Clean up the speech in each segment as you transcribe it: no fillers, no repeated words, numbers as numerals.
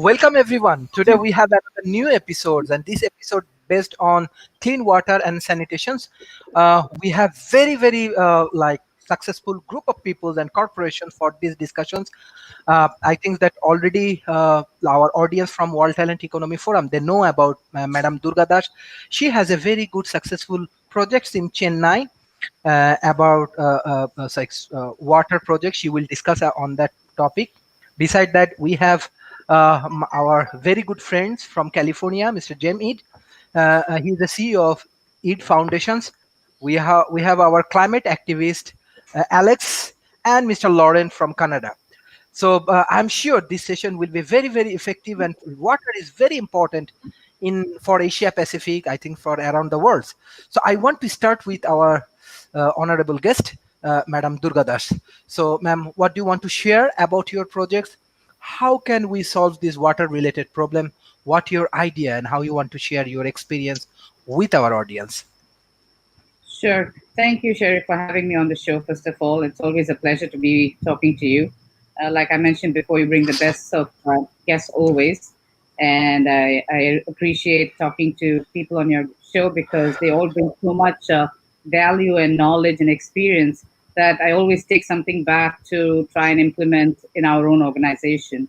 Welcome everyone. Today we have another new episodes, and this episode based on clean water and sanitations. We have very successful group of people and corporations for these discussions. I think that already our audience from World Talent Economy Forum, they know about Madam Durga Das. She has a very good successful projects in Chennai about water project. She will discuss on that topic. Beside that, we have our very good friends from California, Mr. Jem Eid. He's the CEO of Eid Foundations. We have our climate activist Alex and Mr. Lauren from Canada. So I'm sure this session will be very effective, and water is very important in for Asia Pacific, I think for around the world. So I want to start with our honorable guest, Madam Durga Das. So ma'am, what do you want to share about your projects? How can we solve this water related problem? What your idea and how you want to share your experience with our audience? Sure. Thank you, Sharif, for having me on the show. First of all, it's always a pleasure to be talking to you. Like I mentioned before, you bring the best of guests always. And I appreciate talking to people on your show because they all bring so much value and knowledge and experience that I always take something back to try and implement in our own organization.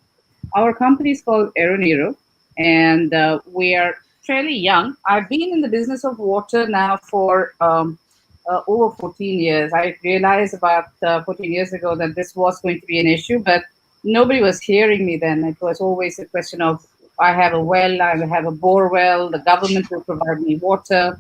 Our company is called Aeronero, and we are fairly young. I've been in the business of water now for over 14 years. I realized about 14 years ago that this was going to be an issue, but nobody was hearing me then. It was always a question of, I have a well, I have a bore well, the government will provide me water.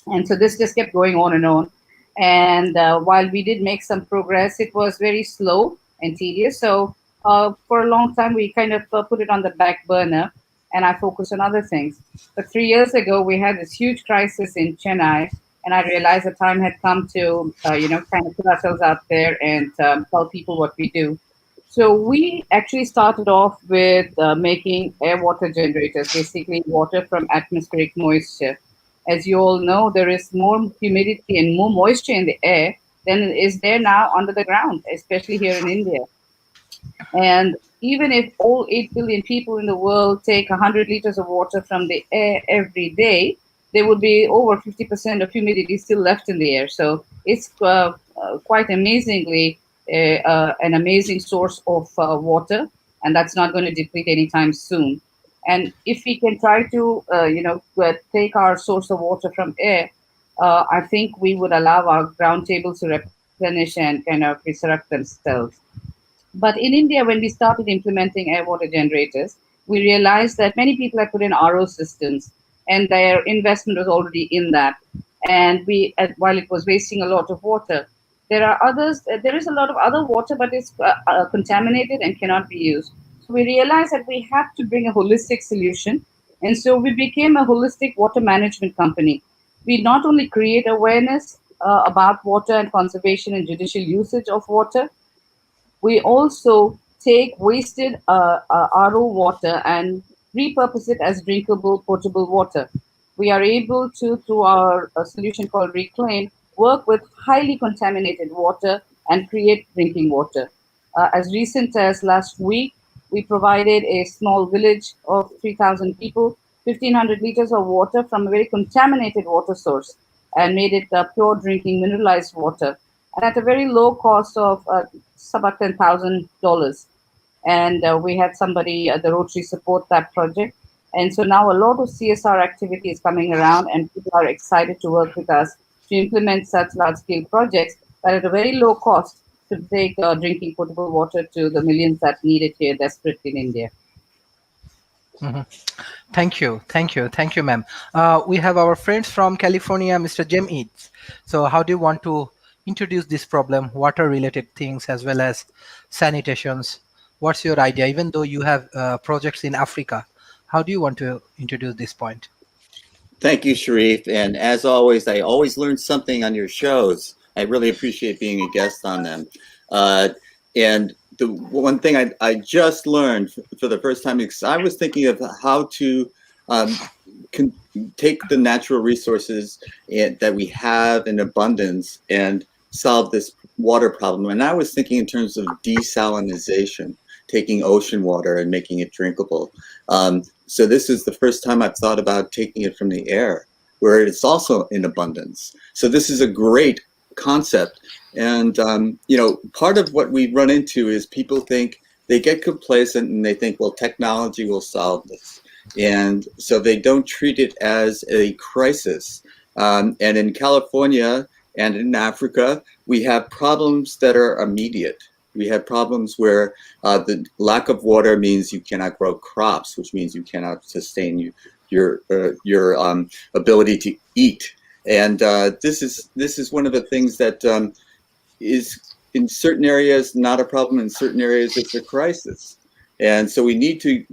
And so this just kept going on and on. And while we did make some progress, it was very slow and tedious. So for a long time, we kind of put it on the back burner and I focused on other things. But 3 years ago, we had this huge crisis in Chennai. And I realized the time had come to, kind of put ourselves out there and tell people what we do. So we actually started off with making air water generators, basically water from atmospheric moisture. As you all know, there is more humidity and more moisture in the air than is there now under the ground, especially here in India. And even if all 8 billion people in the world take 100 liters of water from the air every day, there would be over 50% of humidity still left in the air. So it's quite amazingly an amazing source of water, and that's not going to deplete anytime soon. And if we can try to, take our source of water from air, I think we would allow our ground tables to replenish and kind of resurrect themselves. But in India, when we started implementing air water generators, we realized that many people had put in RO systems and their investment was already in that. And while it was wasting a lot of water, there is a lot of other water, but it's contaminated and cannot be used. So we realized that we have to bring a holistic solution. And so we became a holistic water management company. We not only create awareness about water and conservation and judicial usage of water, we also take wasted RO water and repurpose it as drinkable potable water. We are able to, through our solution called Reclaim, work with highly contaminated water and create drinking water. As recent as last week, we provided a small village of 3,000 people 1,500 liters of water from a very contaminated water source and made it pure drinking mineralized water, and at a very low cost of about $10,000. And we had somebody at the Rotary support that project. And so now a lot of CSR activity is coming around, and people are excited to work with us to implement such large-scale projects, but at a very low cost to take drinking potable water to the millions that need it here desperately in India. Thank you, ma'am. We have our friends from California, Mr. Jem Eads. So how do you want to introduce this problem, water-related things as well as sanitations? What's your idea? Even though you have projects in Africa, how do you want to introduce this point? Thank you, Sharif. And as always, I always learn something on your shows. I really appreciate being a guest on them. And the one thing I just learned for the first time, because I was thinking of how to take the natural resources that we have in abundance and solve this water problem. And I was thinking in terms of desalinization. taking ocean water and making it drinkable. So this is the first time I've thought about taking it from the air, where it's also in abundance. So this is a great concept. And, part of what we run into is people think, they get complacent and they think, well, technology will solve this. And so they don't treat it as a crisis. And in California and in Africa, we have problems that are immediate. We have problems where the lack of water means you cannot grow crops, which means you cannot sustain your ability to eat. And this is one of the things that is in certain areas not a problem, in certain areas it's a crisis. And so we need to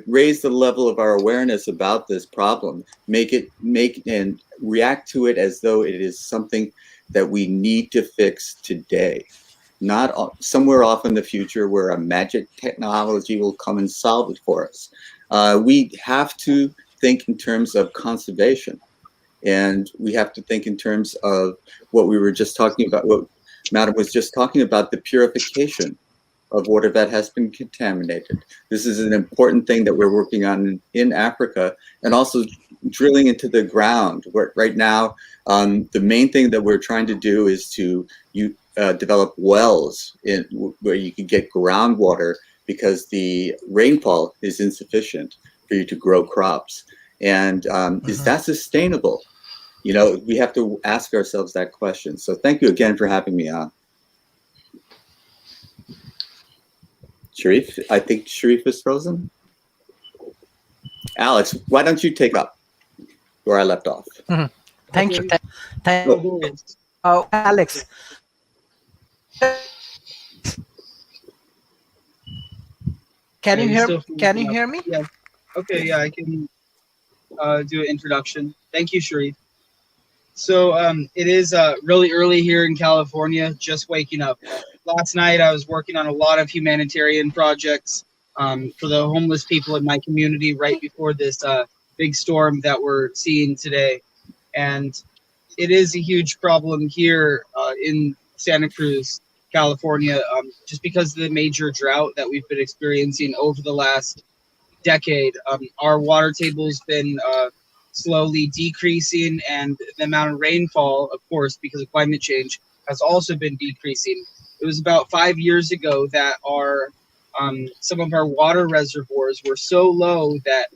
raise the level of our awareness about this problem, make and react to it as though it is something that we need to fix today, not somewhere off in the future where a magic technology will come and solve it for us. We have to think in terms of conservation, and we have to think in terms of what we were just talking about, what Madam was just talking about, the purification of water that has been contaminated. This is an important thing that we're working on in Africa, and also drilling into the ground. Right now, the main thing that we're trying to do is to develop wells where you can get groundwater, because the rainfall is insufficient for you to grow crops. And is that sustainable? We have to ask ourselves that question. So thank you again for having me on. Sharif, I think Sharif is frozen. Alex, why don't you take up where I left off? Thank you. Thank you. Alex. Can you hear me? Yeah. Okay, yeah, I can do an introduction. Thank you, Sharif. So it is really early here in California, just waking up. Last night I was working on a lot of humanitarian projects for the homeless people in my community right before this big storm that we're seeing today. And it is a huge problem here in Santa Cruz, California, just because of the major drought that we've been experiencing over the last decade. Our water table's been slowly decreasing, and the amount of rainfall, of course, because of climate change, has also been decreasing. It was about 5 years ago that some of our water reservoirs were so low that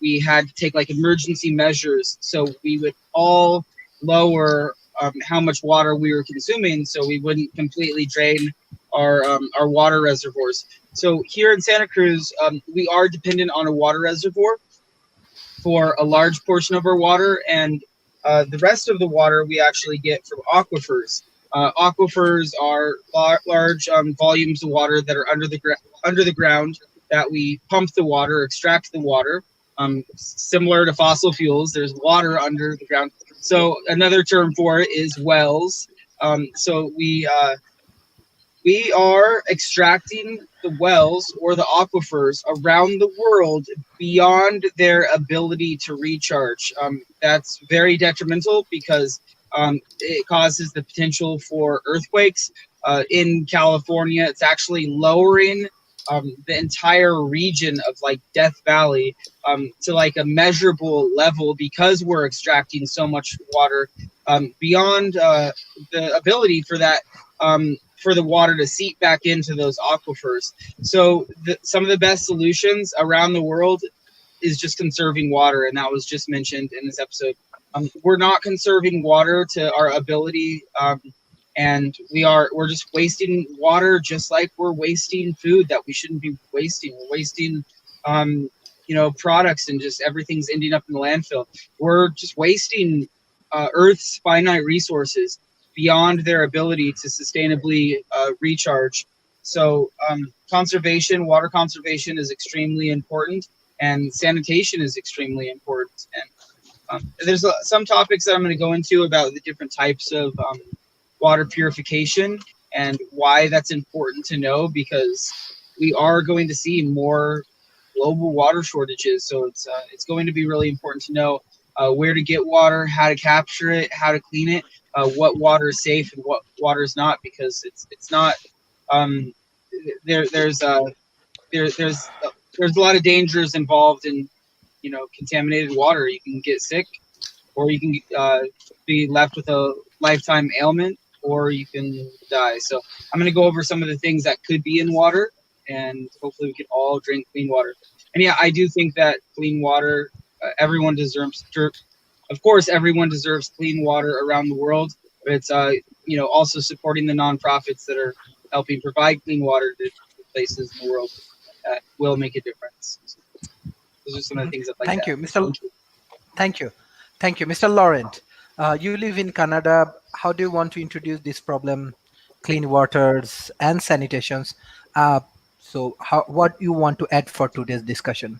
we had to take emergency measures. So we would all lower how much water we were consuming, so we wouldn't completely drain our water reservoirs. So here in Santa Cruz, we are dependent on a water reservoir for a large portion of our water, and the rest of the water we actually get from aquifers. Aquifers are large volumes of water that are under the ground that we pump the water, extract the water. Similar to fossil fuels, there's water under the ground. So another term for it is wells. So we are extracting the wells or the aquifers around the world beyond their ability to recharge. That's very detrimental because it causes the potential for earthquakes. In California, it's actually lowering the entire region of Death Valley to a measurable level because we're extracting so much water beyond the ability for that for the water to seep back into those aquifers. So some of the best solutions around the world is just conserving water, and that was just mentioned in this episode. We're not conserving water to our ability, and we're just wasting water, just like we're wasting food that we shouldn't be wasting. We're wasting products, and just everything's ending up in the landfill. We're just wasting Earth's finite resources beyond their ability to sustainably recharge. So water conservation is extremely important, and sanitation is extremely important. And there's some topics that I'm going to go into about the different types of water purification and why that's important to know, because we are going to see more global water shortages. So it's going to be really important to know where to get water, how to capture it, how to clean it, what water is safe and what water is not, because it's not there's there's a lot of dangers involved in contaminated water. You can get sick, or you can be left with a lifetime ailment, or you can die. So I'm going to go over some of the things that could be in water, and hopefully we can all drink clean water. And yeah, I do think that clean water, everyone deserves. Of course, everyone deserves clean water around the world, but it's also supporting the nonprofits that are helping provide clean water to places in the world that will make a difference. So those are some of the things I'd like Thank to you, add. Mr. Thank you. Thank you, Mr. Laurent. You live in Canada. How do you want to introduce this problem, clean waters and sanitations? What you want to add for today's discussion?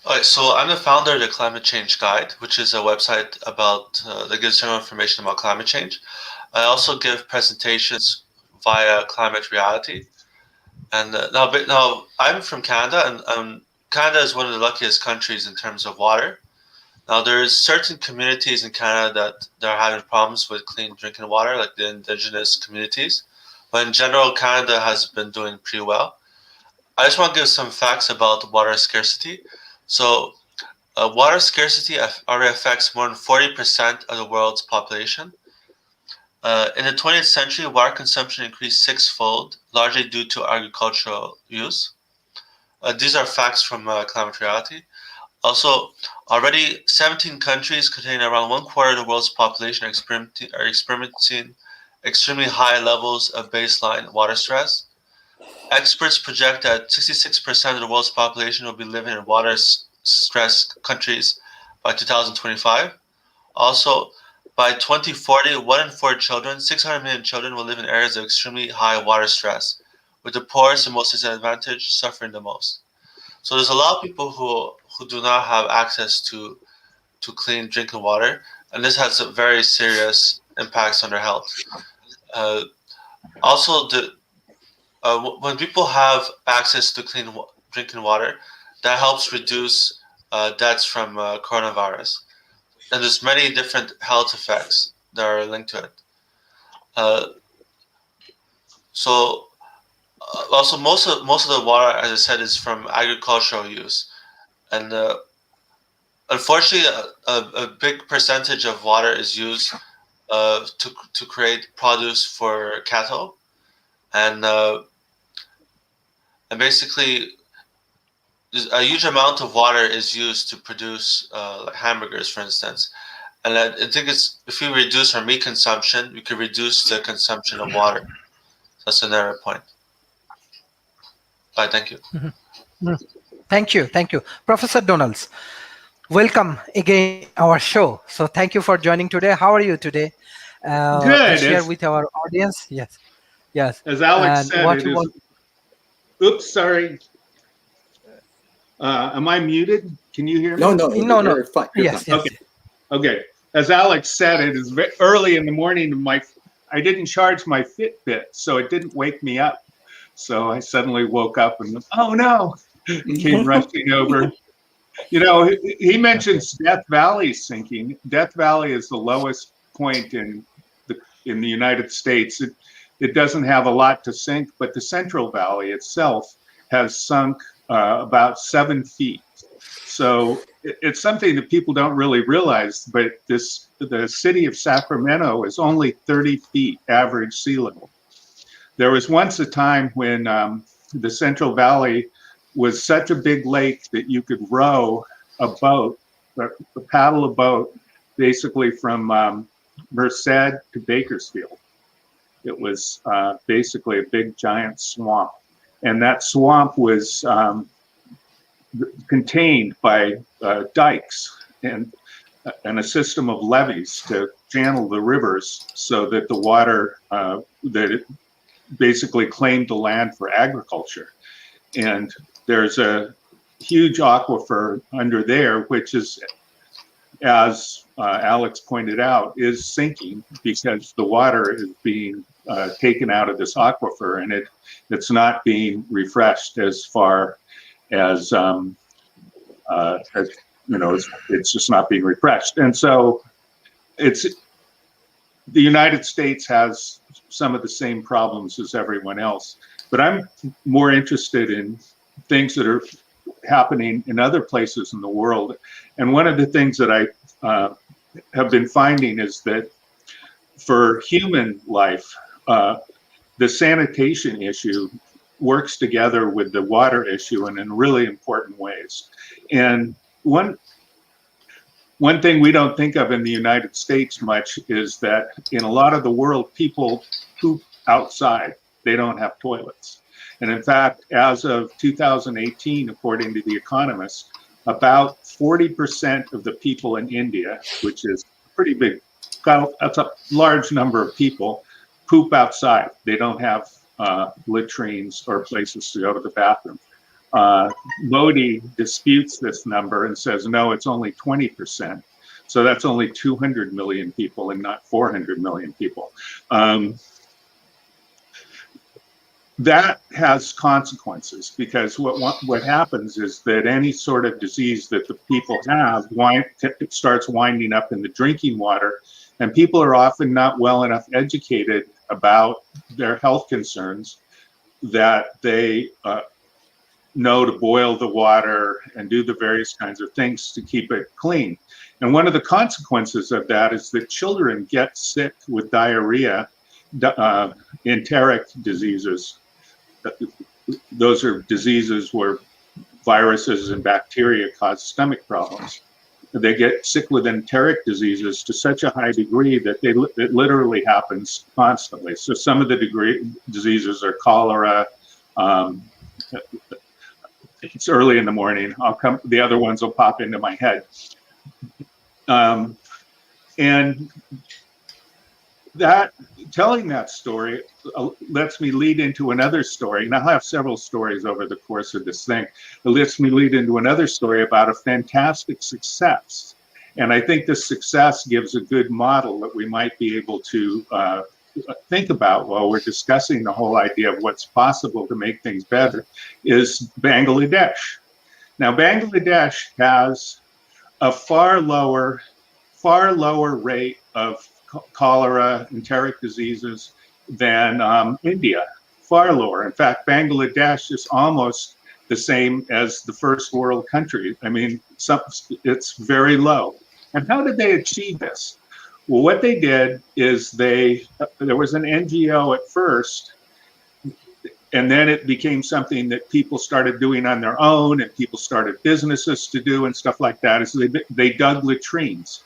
All right, so I'm the founder of the Climate Change Guide, which is a website about that gives general information about climate change. I also give presentations via Climate Reality. And now I'm from Canada, and Canada is one of the luckiest countries in terms of water. Now, there's certain communities in Canada that are having problems with clean drinking water, like the Indigenous communities. But in general, Canada has been doing pretty well. I just want to give some facts about water scarcity. So, water scarcity already affects more than 40% of the world's population. In the 20th century, water consumption increased sixfold, largely due to agricultural use. These are facts from Climate Reality. Also, already 17 countries containing around 1/4 of the world's population are experiencing extremely high levels of baseline water stress. Experts project that 66% of the world's population will be living in water-stressed countries by 2025. Also, by 2040, 1 in 4 children, 600 million children, will live in areas of extremely high water stress, with the poorest and most disadvantaged suffering the most. So there's a lot of people who do not have access to clean drinking water, and this has a very serious impacts on their health. Also, when people have access to clean drinking water, that helps reduce deaths from coronavirus. And there's many different health effects that are linked to it. Also, most of the water, as I said, is from agricultural use, and unfortunately, a big percentage of water is used to create produce for cattle, and basically, a huge amount of water is used to produce like hamburgers, for instance. And I think if we reduce our meat consumption, we could reduce the consumption of water. That's another point. Bye. Thank you. Thank you, Professor Donalds. Welcome again our show. So thank you for joining today. How are you today? Good. Share with our audience. Yes. As Alex And said, what it you is. want? Oops, sorry. Am I muted? Can you hear me? No, No. you're fine. You're Yes. fine. Okay. As Alex said, it is early in the morning. I didn't charge my Fitbit, so it didn't wake me up. So I suddenly woke up and, oh no, came rushing over. He mentions Death Valley sinking. Death Valley is the lowest point in the United States. It doesn't have a lot to sink, but the Central Valley itself has sunk about 7 feet. So it's something that people don't really realize, but the city of Sacramento is only 30 feet average sea level. There was once a time when the Central Valley was such a big lake that you could row a boat, paddle a boat, basically from Merced to Bakersfield. It was basically a big giant swamp. And that swamp was contained by dikes and a system of levees to channel the rivers so that the water that it basically claimed the land for agriculture. And there's a huge aquifer under there, which is, as Alex pointed out, is sinking because the water is being taken out of this aquifer, and it's not being refreshed as far as it's just not being refreshed. And so the United States has some of the same problems as everyone else, But I'm more interested in things that are happening in other places in the world. And one of the things that I have been finding is that for human life, the sanitation issue works together with the water issue and in really important ways. And one thing we don't think of in the United States much is that in a lot of the world, people poop outside. They don't have toilets. And in fact, as of 2018, according to The Economist, about 40% of the people in India, which is pretty big, that's a large number of people, poop outside. They don't have latrines or places to go to the bathroom. Modi disputes this number and says, no, it's only 20%. So that's only 200 million people and not 400 million people. That has consequences, because what happens is that any sort of disease that the people have it starts winding up in the drinking water, and people are often not well enough educated about their health concerns that they know to boil the water and do the various kinds of things to keep it clean. And one of the consequences of that is that children get sick with diarrhea, enteric diseases. Those are diseases where viruses and bacteria cause stomach problems. They get sick with enteric diseases to such a high degree that it literally happens constantly. So some of the diseases are cholera. It's early in the morning. The other ones will pop into my head. And telling that story lets me lead into another story. And I'll have several stories over the course of this thing. It lets me lead into another story about a fantastic success. And I think this success gives a good model that we might be able to think about while we're discussing the whole idea of what's possible to make things better, is Bangladesh. Now, Bangladesh has a far lower rate of cholera, enteric diseases than India, far lower. In fact, Bangladesh is almost the same as the first world country. I mean, it's very low. And how did they achieve this? Well, what they did is there was an NGO at first, and then it became something that people started doing on their own, and people started businesses to do and stuff like that. So they dug latrines.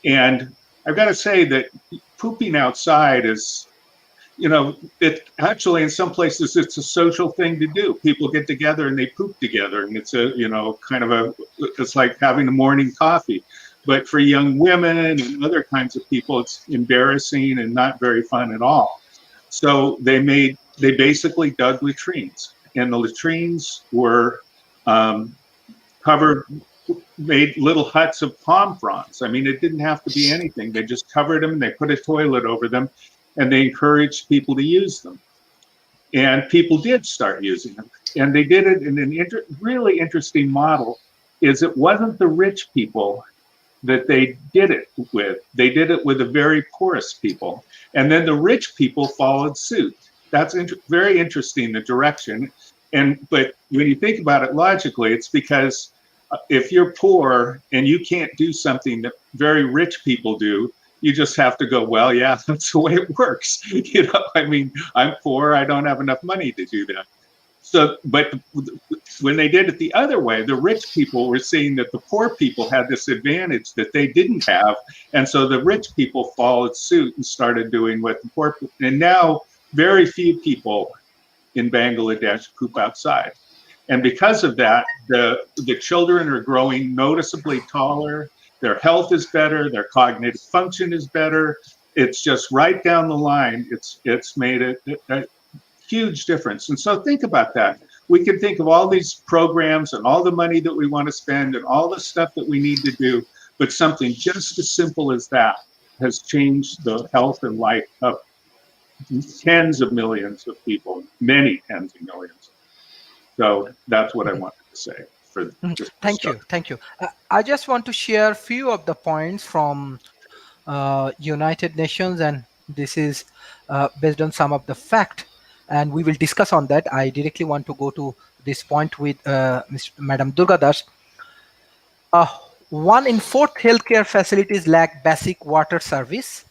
And I've got to say that pooping outside is, it actually in some places it's a social thing to do. People get together and they poop together, and it's it's like having a morning coffee. But for young women and other kinds of people, it's embarrassing and not very fun at all. So they basically dug latrines, and the latrines were made little huts of palm fronds. I mean, it didn't have to be anything. They just covered them, and they put a toilet over them, and they encouraged people to use them. And people did start using them. And they did it in an really interesting model. It wasn't the rich people that they did it with. They did it with the very poorest people. And then the rich people followed suit. That's very interesting, the direction. But when you think about it logically, it's because if you're poor and you can't do something that very rich people do, you just have to go, well, yeah, that's the way it works. I mean, I'm poor, I don't have enough money to do that. So, but when they did it the other way, the rich people were seeing that the poor people had this advantage that they didn't have. And so the rich people followed suit and started doing what the poor people, and now very few people in Bangladesh poop outside. And because of that, the children are growing noticeably taller, their health is better, their cognitive function is better. It's just right down the line. It's made a huge difference. And so think about that. We can think of all these programs and all the money that we want to spend and all the stuff that we need to do, but something just as simple as that has changed the health and life of tens of millions of people, many tens of millions. So that's what I wanted to say for this. Thank you. I just want to share a few of the points from United Nations, and this is based on some of the fact. and we will discuss on that. I directly want to go to this point with Madam Durgadas. Uh, 1 in 4 healthcare facilities lack basic water service.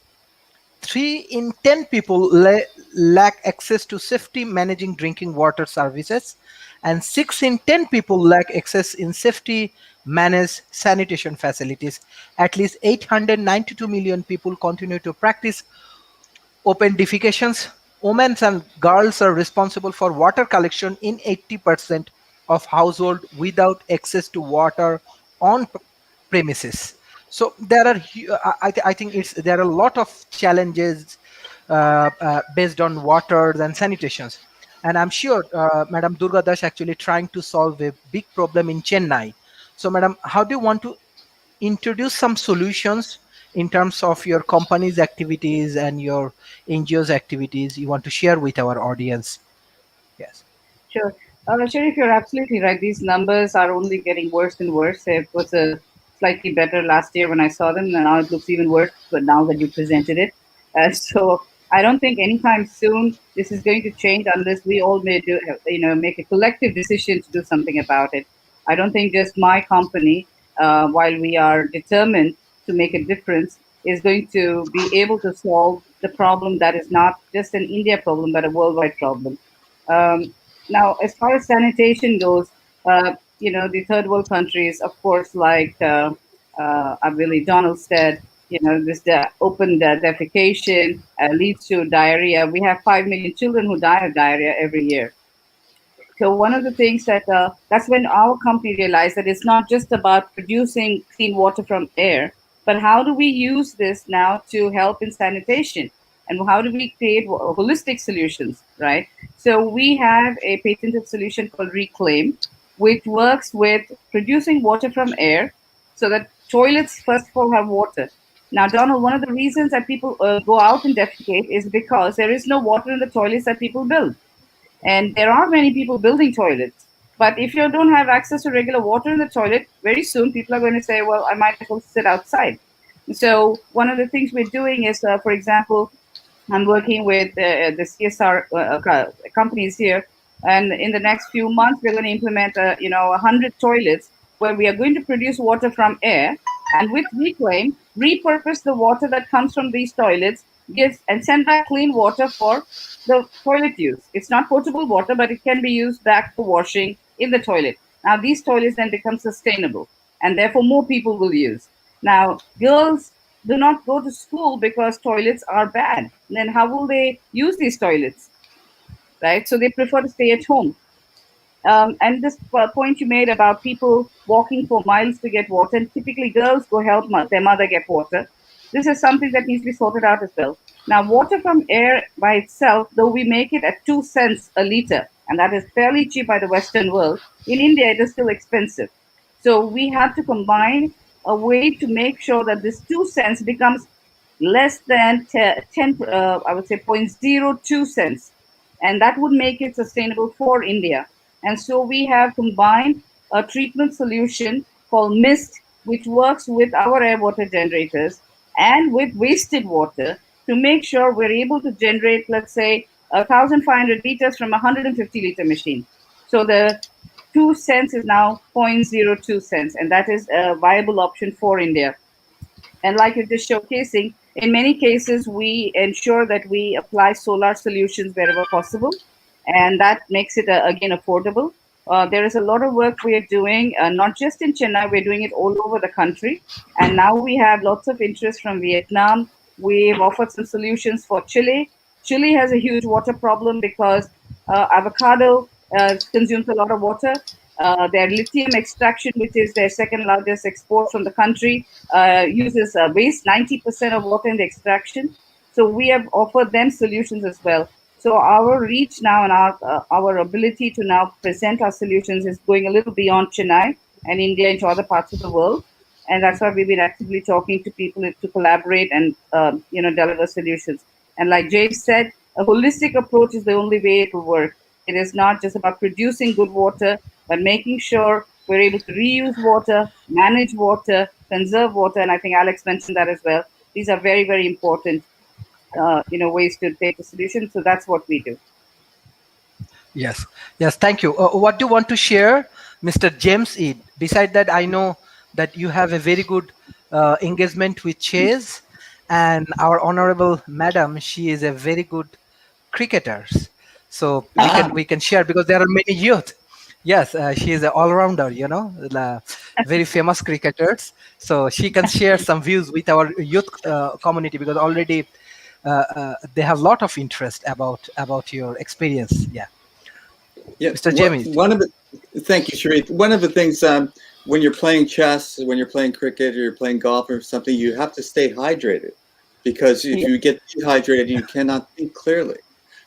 3 in 10 people lack access to safety managing drinking water services, and 6 in 10 people lack access in safety managed sanitation facilities. At least 892 million people continue to practice open defecations. Women and girls are responsible for water collection in 80% of households without access to water on premises. So there are, I think there are a lot of challenges based on water and sanitations. And I'm sure Madam Durga Dash actually trying to solve a big problem in Chennai. So, Madam, how do you want to introduce some solutions in terms of your company's activities and your NGO's activities you want to share with our audience? Yes. Sure. Sharif, you're absolutely right. These numbers are only getting worse and worse. It was slightly better last year when I saw them, and now it looks even worse. But now that you presented it, so I don't think anytime soon this is going to change unless we all may do, make a collective decision to do something about it. I don't think just my company, while we are determined to make a difference, is going to be able to solve the problem that is not just an India problem but a worldwide problem. Um, Now, as far as sanitation goes, the third world countries, of course, like I believe Donald said, this open defecation leads to diarrhea. We have 5 million children who die of diarrhea every year. So one of the things that's when our company realized that it's not just about producing clean water from air, but how do we use this now to help in sanitation, and how do we create holistic solutions, right? So we have a patented solution called Reclaim, which works with producing water from air, so that toilets first of all have water. Now, Donald, one of the reasons that people go out and defecate is because there is no water in the toilets that people build. And there are many people building toilets. But if you don't have access to regular water in the toilet, very soon people are going to say, well, I might as well sit outside. So one of the things we're doing is, for example, I'm working with the CSR companies here, and in the next few months, we're going to implement, 100 toilets where we are going to produce water from air, and with Reclaim, repurpose the water that comes from these toilets, gives and send back clean water for the toilet use. It's not potable water, but it can be used back for washing in the toilet. Now, these toilets then become sustainable, and therefore more people will use. Now, girls do not go to school because toilets are bad. Then how will they use these toilets, right? So they prefer to stay at home. And this point you made about people walking for miles to get water, and typically girls go help their mother get water. This is something that needs to be sorted out as well. Now, water from air by itself, though we make it at 2 cents a liter, and that is fairly cheap by the Western world, in India it is still expensive. So we have to combine a way to make sure that this 2 cents becomes less than 10, I would say 0.02 cents. And that would make it sustainable for India. And so we have combined a treatment solution called MIST, which works with our air water generators and with wasted water to make sure we're able to generate, let's say, 1,500 liters from a 150-liter machine. So the 2 cents is now 0.02 cents, and that is a viable option for India. And like you're just showcasing, in many cases, we ensure that we apply solar solutions wherever possible, and that makes it, again, affordable. There is a lot of work we are doing, not just in Chennai, we're doing it all over the country. And now we have lots of interest from Vietnam. We've offered some solutions for Chile. Chile has a huge water problem because avocado consumes a lot of water. Their lithium extraction, which is their second largest export from the country, uses waste 90% of water in the extraction. So we have offered them solutions as well. So our reach now and our ability to now present our solutions is going a little beyond Chennai and India into other parts of the world. And that's why we've been actively talking to people to collaborate and deliver solutions. And like Jay said, a holistic approach is the only way it will work. It is not just about producing good water, but making sure we're able to reuse water, manage water, conserve water. And I think Alex mentioned that as well. These are very, very important ways to take the solution. So that's what we do. Yes, yes, thank you. What do you want to share, Mr. James Eid? Beside that, I know that you have a very good engagement with chess, and our honorable madam, she is a very good cricketer. So we can share because there are many youth. Yes, she is an all-rounder, very famous cricketers. So she can share some views with our youth community because already they have a lot of interest about your experience. Yeah. Yeah, Mr. what James. one of the thank you, Sharif. One of the things when you're playing chess, when you're playing cricket, or you're playing golf or something, you have to stay hydrated because if Yeah. you get dehydrated, you cannot think clearly.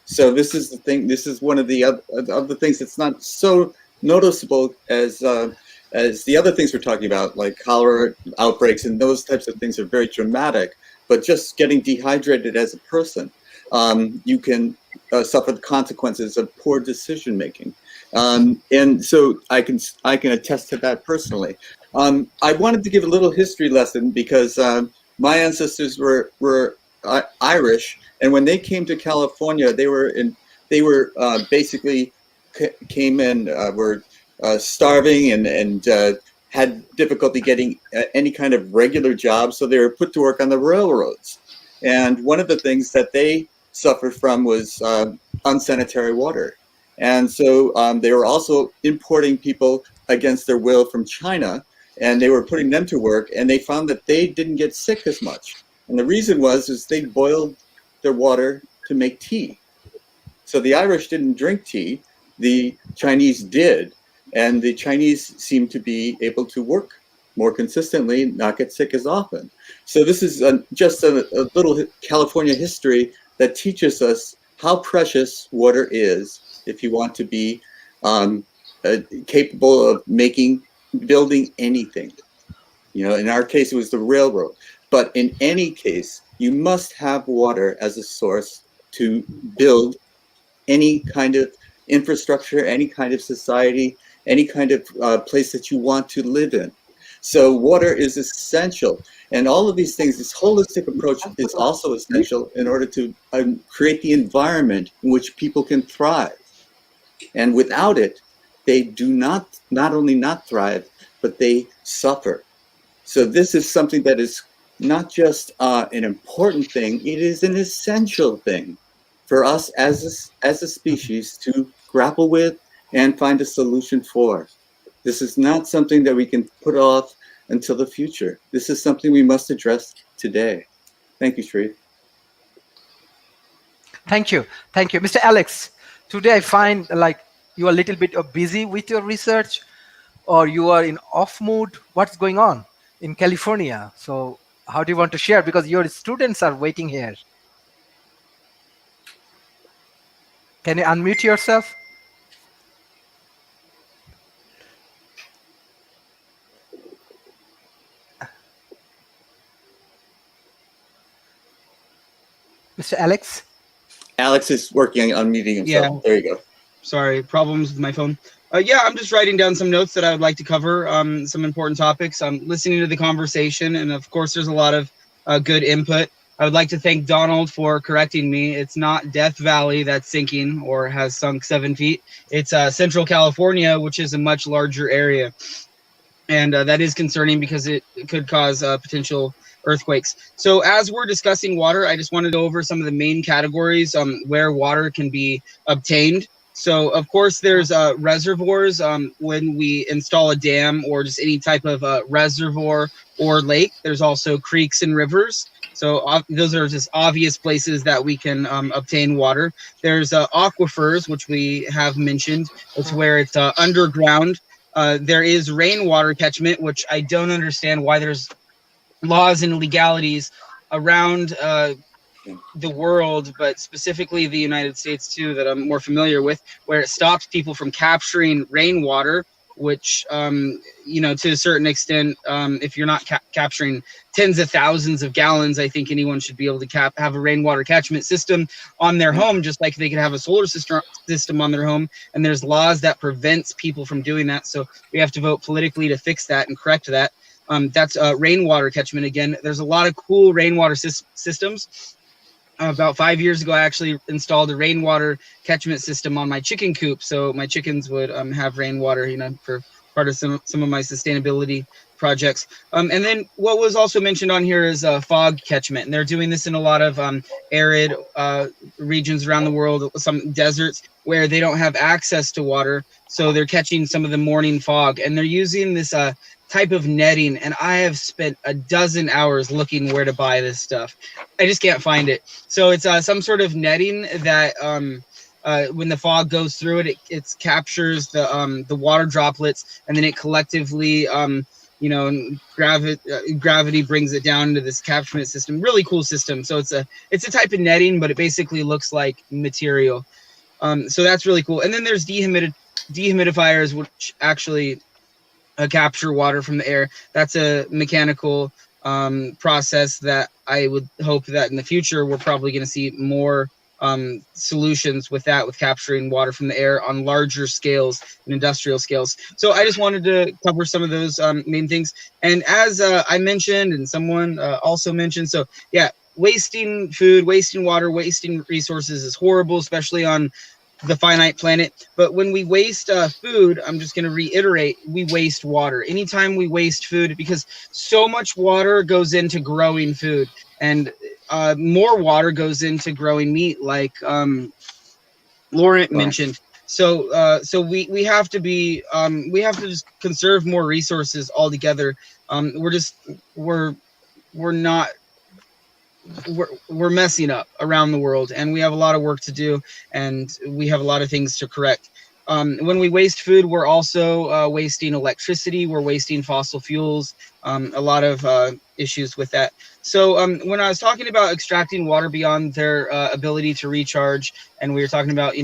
So this is the thing. This is one of the things that's not so noticeable as the other things we're talking about, like cholera outbreaks and those types of things are very dramatic. But just getting dehydrated as a person, you can suffer the consequences of poor decision making. And so I can attest to that personally. I wanted to give a little history lesson because my ancestors were Irish, and when they came to California, they were basically came in were starving and had difficulty getting any kind of regular job, so they were put to work on the railroads. And one of the things that they suffered from was unsanitary water. And so they were also importing people against their will from China, and they were putting them to work, and they found that they didn't get sick as much. And the reason is they boiled their water to make tea. So the Irish didn't drink tea, the Chinese did, and the Chinese seem to be able to work more consistently, not get sick as often. So this is just a little California history that teaches us how precious water is if you want to be capable of building anything. In our case, it was the railroad. But in any case, you must have water as a source to build any kind of infrastructure, any kind of society, any kind of place that you want to live in. So water is essential. And all of these things, this holistic approach is also essential in order to create the environment in which people can thrive. And without it, they do not only not thrive, but they suffer. So this is something that is not just an important thing, it is an essential thing for us as a species to grapple with and find a solution for. This is not something that we can put off until the future. This is something we must address today. Thank you, Sharif. Thank you. Thank you. Mr. Alex, today I find like you are a little bit busy with your research or you are in off mood. What's going on in California? So how do you want to share? Because your students are waiting here. Can you unmute yourself? Mr. Alex? Alex is working on muting himself. Yeah. There you go. Sorry, problems with my phone. Yeah, I'm just writing down some notes that I would like to cover, some important topics. I'm listening to the conversation, and of course, there's a lot of good input. I would like to thank Donald for correcting me. It's not Death Valley that's sinking or has sunk 7 feet. It's Central California, which is a much larger area. And that is concerning because it could cause potential earthquakes. So as we're discussing water, I just wanted to go over some of the main categories where water can be obtained. So, of course, there's reservoirs when we install a dam or just any type of reservoir or lake. There's also creeks and rivers. So those are just obvious places that we can obtain water. There's aquifers, which we have mentioned. It's where it's underground. There is rainwater catchment, which I don't understand why there's laws and legalities around the world, but specifically the United States too, that I'm more familiar with, where it stops people from capturing rainwater, which, to a certain extent, if you're not capturing tens of thousands of gallons, I think anyone should be able to have a rainwater catchment system on their home, just like they could have a solar system on their home. And there's laws that prevents people from doing that. So we have to vote politically to fix that and correct that. That's rainwater catchment again. There's a lot of cool rainwater systems. about 5 years ago, I actually installed a rainwater catchment system on my chicken coop, so my chickens would have rainwater, for part of some of my sustainability projects. And then what was also mentioned on here is fog catchment, and they're doing this in a lot of arid regions around the world, some deserts where they don't have access to water, so they're catching some of the morning fog, and they're using this type of netting. And I have spent a dozen hours looking where to buy this stuff. I just can't find it. So it's some sort of netting that when the fog goes through it, it captures the water droplets, and then it collectively gravity brings it down into this catchment system. Really cool system. So it's a type of netting, but it basically looks like material. So that's really cool. And then there's dehumidifiers, which actually capture water from the air. That's a mechanical process that I would hope that in the future we're probably going to see more solutions with capturing water from the air on larger scales and industrial scales. So I just wanted to cover some of those main things. And as I mentioned, and someone also mentioned, so yeah, wasting food, wasting water, wasting resources is horrible, especially on the finite planet. But when we waste food, I'm just going to reiterate, we waste water. Anytime we waste food, because so much water goes into growing food, and more water goes into growing meat, like Laurent mentioned. So we have to be we have to just conserve more resources altogether. We're not we're messing up around the world, and we have a lot of work to do, and we have a lot of things to correct. When we waste food, we're also wasting electricity, we're wasting fossil fuels, a lot of issues with that. So when I was talking about extracting water beyond their ability to recharge, and we were talking about,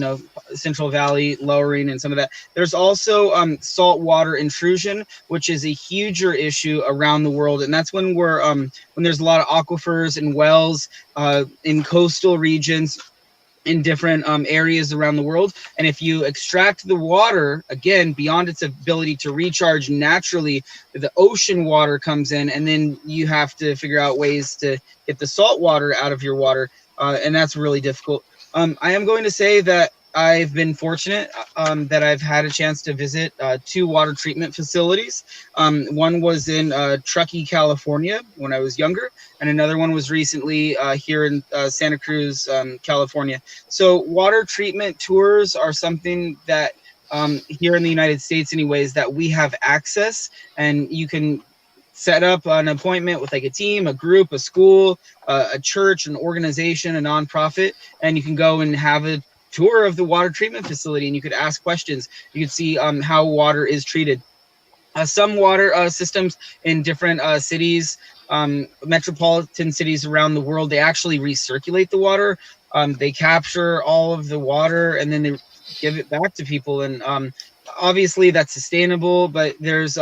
Central Valley lowering and some of that, there's also salt water intrusion, which is a huger issue around the world. And that's when when there's a lot of aquifers and wells in coastal regions, in different areas around the world. And if you extract the water, again, beyond its ability to recharge naturally, the ocean water comes in, and then you have to figure out ways to get the salt water out of your water. And that's really difficult. I am going to say that I've been fortunate that I've had a chance to visit 2 water treatment facilities. One was in Truckee, California, when I was younger, and another one was recently here in Santa Cruz, California. So water treatment tours are something that here in the United States, anyways, that we have access, and you can set up an appointment with like a team, a group, a school, a church, an organization, a nonprofit, and you can go and have a tour of the water treatment facility, and you could ask questions. You could see how water is treated. Some water systems in different cities, metropolitan cities around the world, they actually recirculate the water. They capture all of the water, and then they give it back to people. And obviously that's sustainable, but there's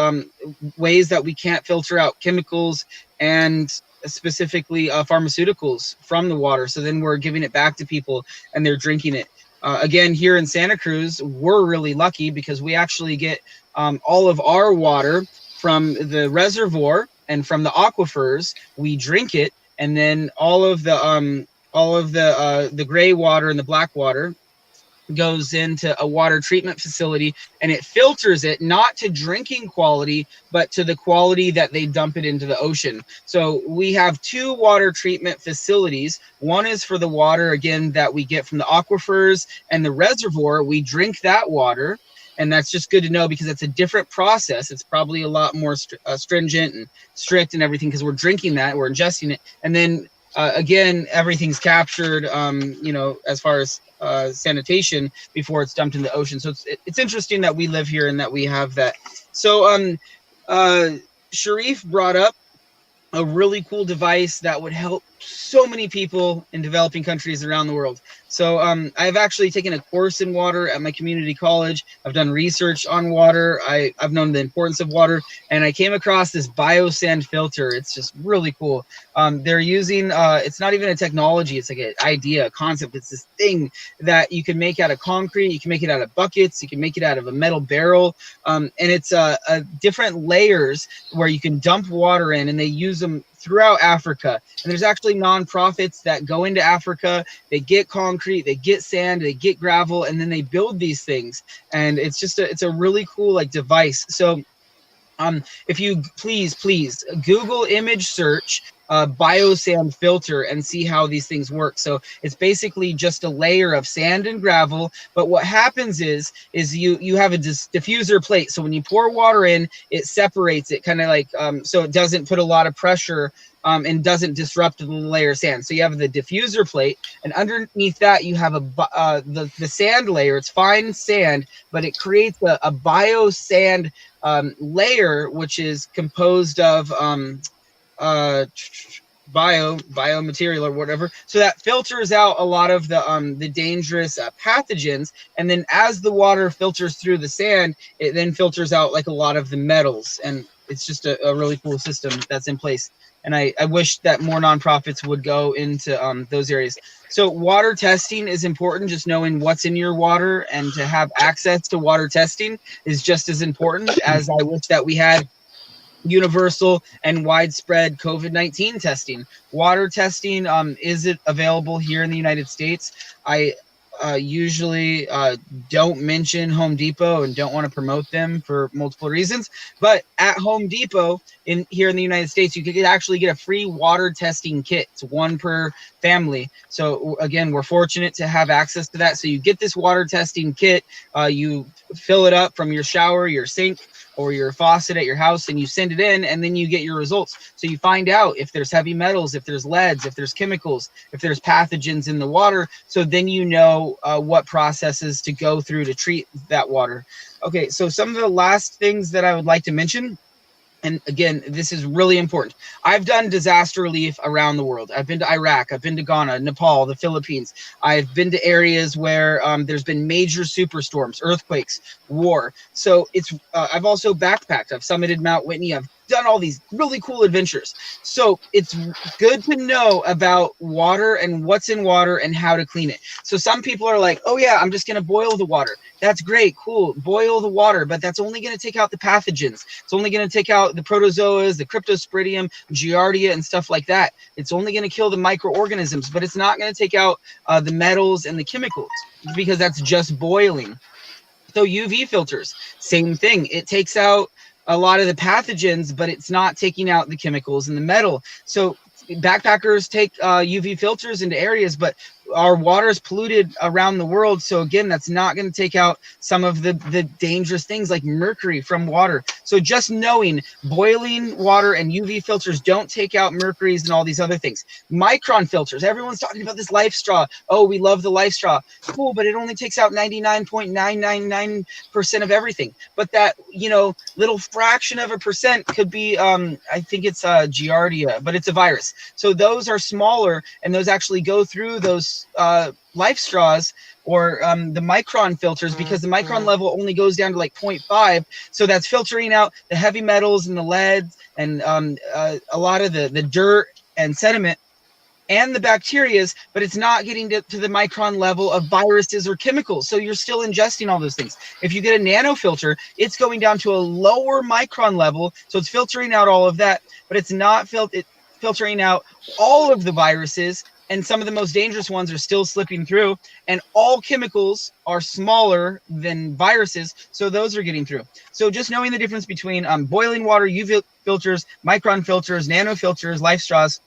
ways that we can't filter out chemicals and specifically pharmaceuticals from the water. So then we're giving it back to people, and they're drinking it. Again, here in Santa Cruz, we're really lucky because we actually get all of our water from the reservoir and from the aquifers. We drink it, and then all of the gray water and the black water goes into a water treatment facility, and it filters it not to drinking quality, but to the quality that they dump it into the ocean. So we have 2 water treatment facilities. One is for the water, again, that we get from the aquifers and the reservoir. We drink that water, and that's just good to know because it's a different process. It's probably a lot more stringent and strict and everything because we're drinking that, we're ingesting it. And then again, everything's captured, as far as sanitation before it's dumped in the ocean. So it's interesting that we live here and that we have that. So Sharif brought up a really cool device that would help so many people in developing countries around the world. So I've actually taken a course in water at my community college. I've done research on water. I've known the importance of water, and I came across this biosand filter. It's just really cool. They're using, it's not even a technology, it's like an idea, a concept. It's this thing that you can make out of concrete, you can make it out of buckets, you can make it out of a metal barrel, and it's different layers where you can dump water in, and they use them throughout Africa. And there's actually nonprofits that go into Africa, they get concrete, they get sand, they get gravel, and then they build these things. And it's just it's a really cool like device. So if you please Google image search biosand filter and see how these things work. So it's basically just a layer of sand and gravel, but what happens is you have a diffuser plate. So when you pour water in, it separates it kind of like so it doesn't put a lot of pressure and doesn't disrupt the layer of sand. So you have the diffuser plate, and underneath that you have the sand layer. It's fine sand, but it creates a biosand layer, which is composed of biomaterial or whatever. So that filters out a lot of the dangerous pathogens. And then as the water filters through the sand, it then filters out like a lot of the metals. And it's just a really cool system that's in place. And I wish that more nonprofits would go into those areas. So water testing is important. Just knowing what's in your water and to have access to water testing is just as important as I wish that we had universal and widespread COVID-19 testing. Water testing, is it available here in the United States? I usually don't mention Home Depot and don't want to promote them for multiple reasons. But at Home Depot here in the United States, you could actually get a free water testing kit. It's one per family. So again, we're fortunate to have access to that. So you get this water testing kit, you fill it up from your shower, your sink, or your faucet at your house, and you send it in, and then you get your results. So you find out if there's heavy metals, if there's leads, if there's chemicals, if there's pathogens in the water. So then you know what processes to go through to treat that water. Okay, so some of the last things that I would like to mention, and again, this is really important. I've done disaster relief around the world. I've been to Iraq, I've been to Ghana, Nepal, the Philippines. I've been to areas where there's been major superstorms, earthquakes, war. So it's I've also backpacked. I've summited Mount Whitney. I've done all these really cool adventures. So it's good to know about water and what's in water and how to clean it. So some people are like, oh yeah, I'm just going to boil the water. That's great, cool. Boil the water, but that's only going to take out the pathogens. It's only going to take out the protozoas, the cryptosporidium, giardia, and stuff like that. It's only going to kill the microorganisms, but it's not going to take out the metals and the chemicals because that's just boiling. So UV filters, same thing. It takes out a lot of the pathogens, but it's not taking out the chemicals and the metal. So backpackers take UV filters into areas, but our water is polluted around the world. So again, that's not going to take out some of the dangerous things like mercury from water. So just knowing boiling water and UV filters don't take out mercuries and all these other things. Micron filters. Everyone's talking about this Life Straw. Oh, we love the Life Straw. Cool, but it only takes out 99.999% of everything. But that, little fraction of a percent could be, I think it's Giardia, but it's a virus. So those are smaller, and those actually go through those Life Straws or the micron filters, because the micron level only goes down to like 0.5. So that's filtering out the heavy metals and the leads and a lot of the dirt and sediment and the bacterias, but it's not getting to the micron level of viruses or chemicals. So you're still ingesting all those things. If you get a nano filter, it's going down to a lower micron level. So it's filtering out all of that, but it's not filtering out all of the viruses, and some of the most dangerous ones are still slipping through, and all chemicals are smaller than viruses, so those are getting through. So just knowing the difference between boiling water, UV filters, micron filters, nano filters, Life Straws,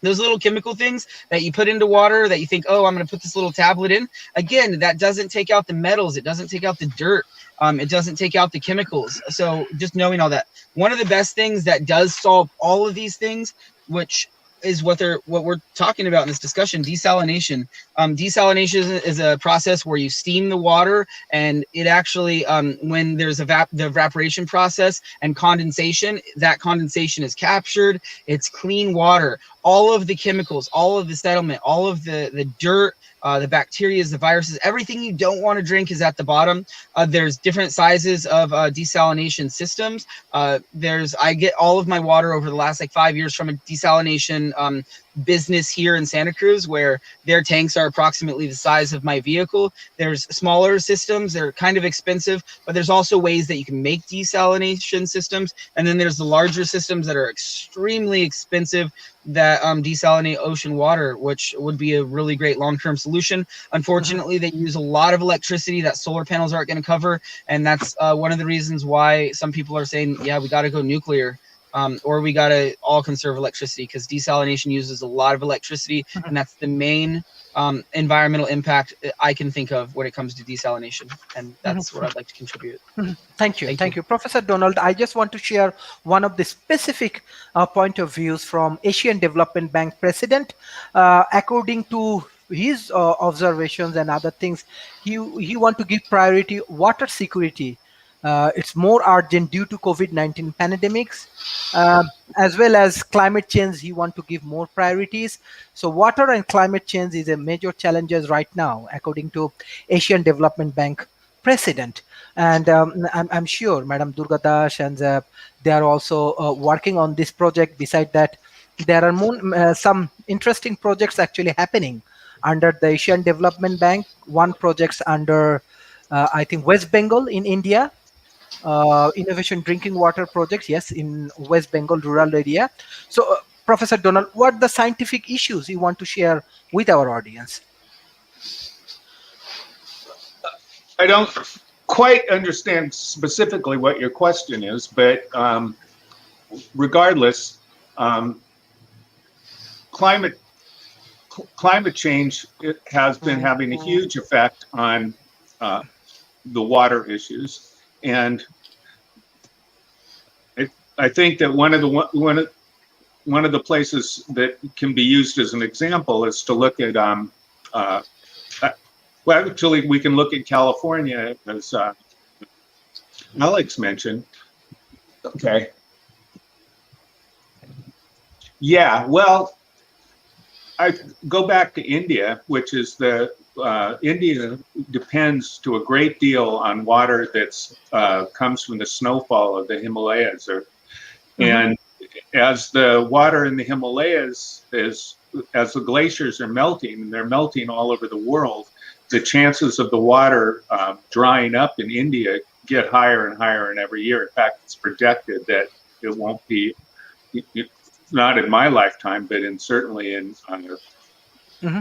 those little chemical things that you put into water that you think, oh, I'm going to put this little tablet in. Again, that doesn't take out the metals. It doesn't take out the dirt. It doesn't take out the chemicals. So just knowing all that. One of the best things that does solve all of these things, which is what we're talking about in this discussion, desalination. Desalination is a process where you steam the water, and it actually, when there's the evaporation process and condensation, that condensation is captured. It's clean water. All of the chemicals, all of the settlement, all of the dirt, the bacteria, the viruses, everything you don't want to drink is at the bottom. There's different sizes of desalination systems. I get all of my water over the last 5 years from a desalination business here in Santa Cruz where their tanks are approximately the size of my vehicle. There's smaller systems, they're kind of expensive, but there's also ways that you can make desalination systems. And then there's the larger systems that are extremely expensive that desalinate ocean water, which would be a really great long-term solution. Unfortunately, they use a lot of electricity that solar panels aren't going to cover, and that's one of the reasons why some people are saying, yeah, we got to go nuclear. Or we got to all conserve electricity, because desalination uses a lot of electricity, and that's the main environmental impact I can think of when it comes to desalination. And that's what I'd like to contribute. Thank you. Thank you. Professor Donald. I just want to share one of the specific point of views from Asian Development Bank president. According to his observations and other things, he want to give priority water security. It's more urgent due to COVID-19 pandemics, as well as climate change. He want to give more priorities. So water and climate change is a major challenges right now, according to Asian Development Bank president. And I'm sure Madam Durga Dash and they are also working on this project. Beside that, there are more, some interesting projects actually happening under the Asian Development Bank. One project's under, I think, West Bengal in India, innovation drinking water projects, yes, in West Bengal rural area. So, Professor Donald, what are the scientific issues you want to share with our audience? I don't quite understand specifically what your question is, but regardless, climate change has been having a huge effect on the water issues, and I think that one of the places that can be used as an example is to look at well, actually, we can look at California, as Alex mentioned. Okay. Yeah, well, I go back to India, which is India depends to a great deal on water that's comes from the snowfall of the Himalayas. And as the water in the Himalayas as the glaciers are melting, and they're melting all over the world, the chances of the water drying up in India get higher and higher in every year. In fact, it's projected that it won't be, not in my lifetime, but certainly in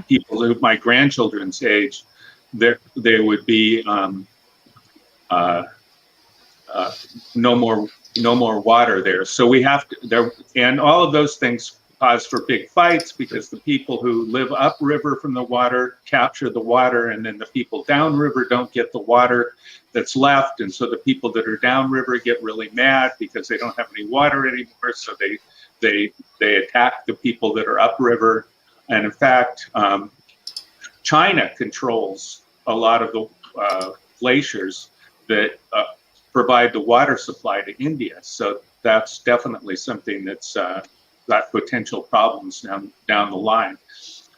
people who my grandchildren's age, there would be no more water there. So we have to and all of those things cause for big fights, because the people who live upriver from the water capture the water, and then the people downriver don't get the water that's left, and so the people that are downriver get really mad because they don't have any water anymore. So they attack the people that are upriver, and in fact, China controls a lot of the glaciers that provide the water supply to India. So that's definitely something that's got potential problems down the line.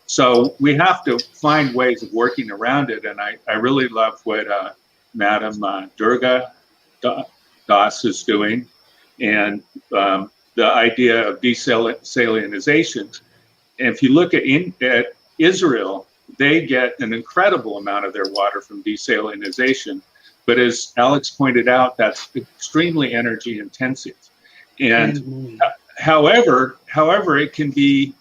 So we have to find ways of working around it. And I really love what Madam Durga Das is doing, and the idea of desalinization. And if you look at Israel, they get an incredible amount of their water from desalinization. But as Alex pointed out, that's extremely energy intensive. And however, it can be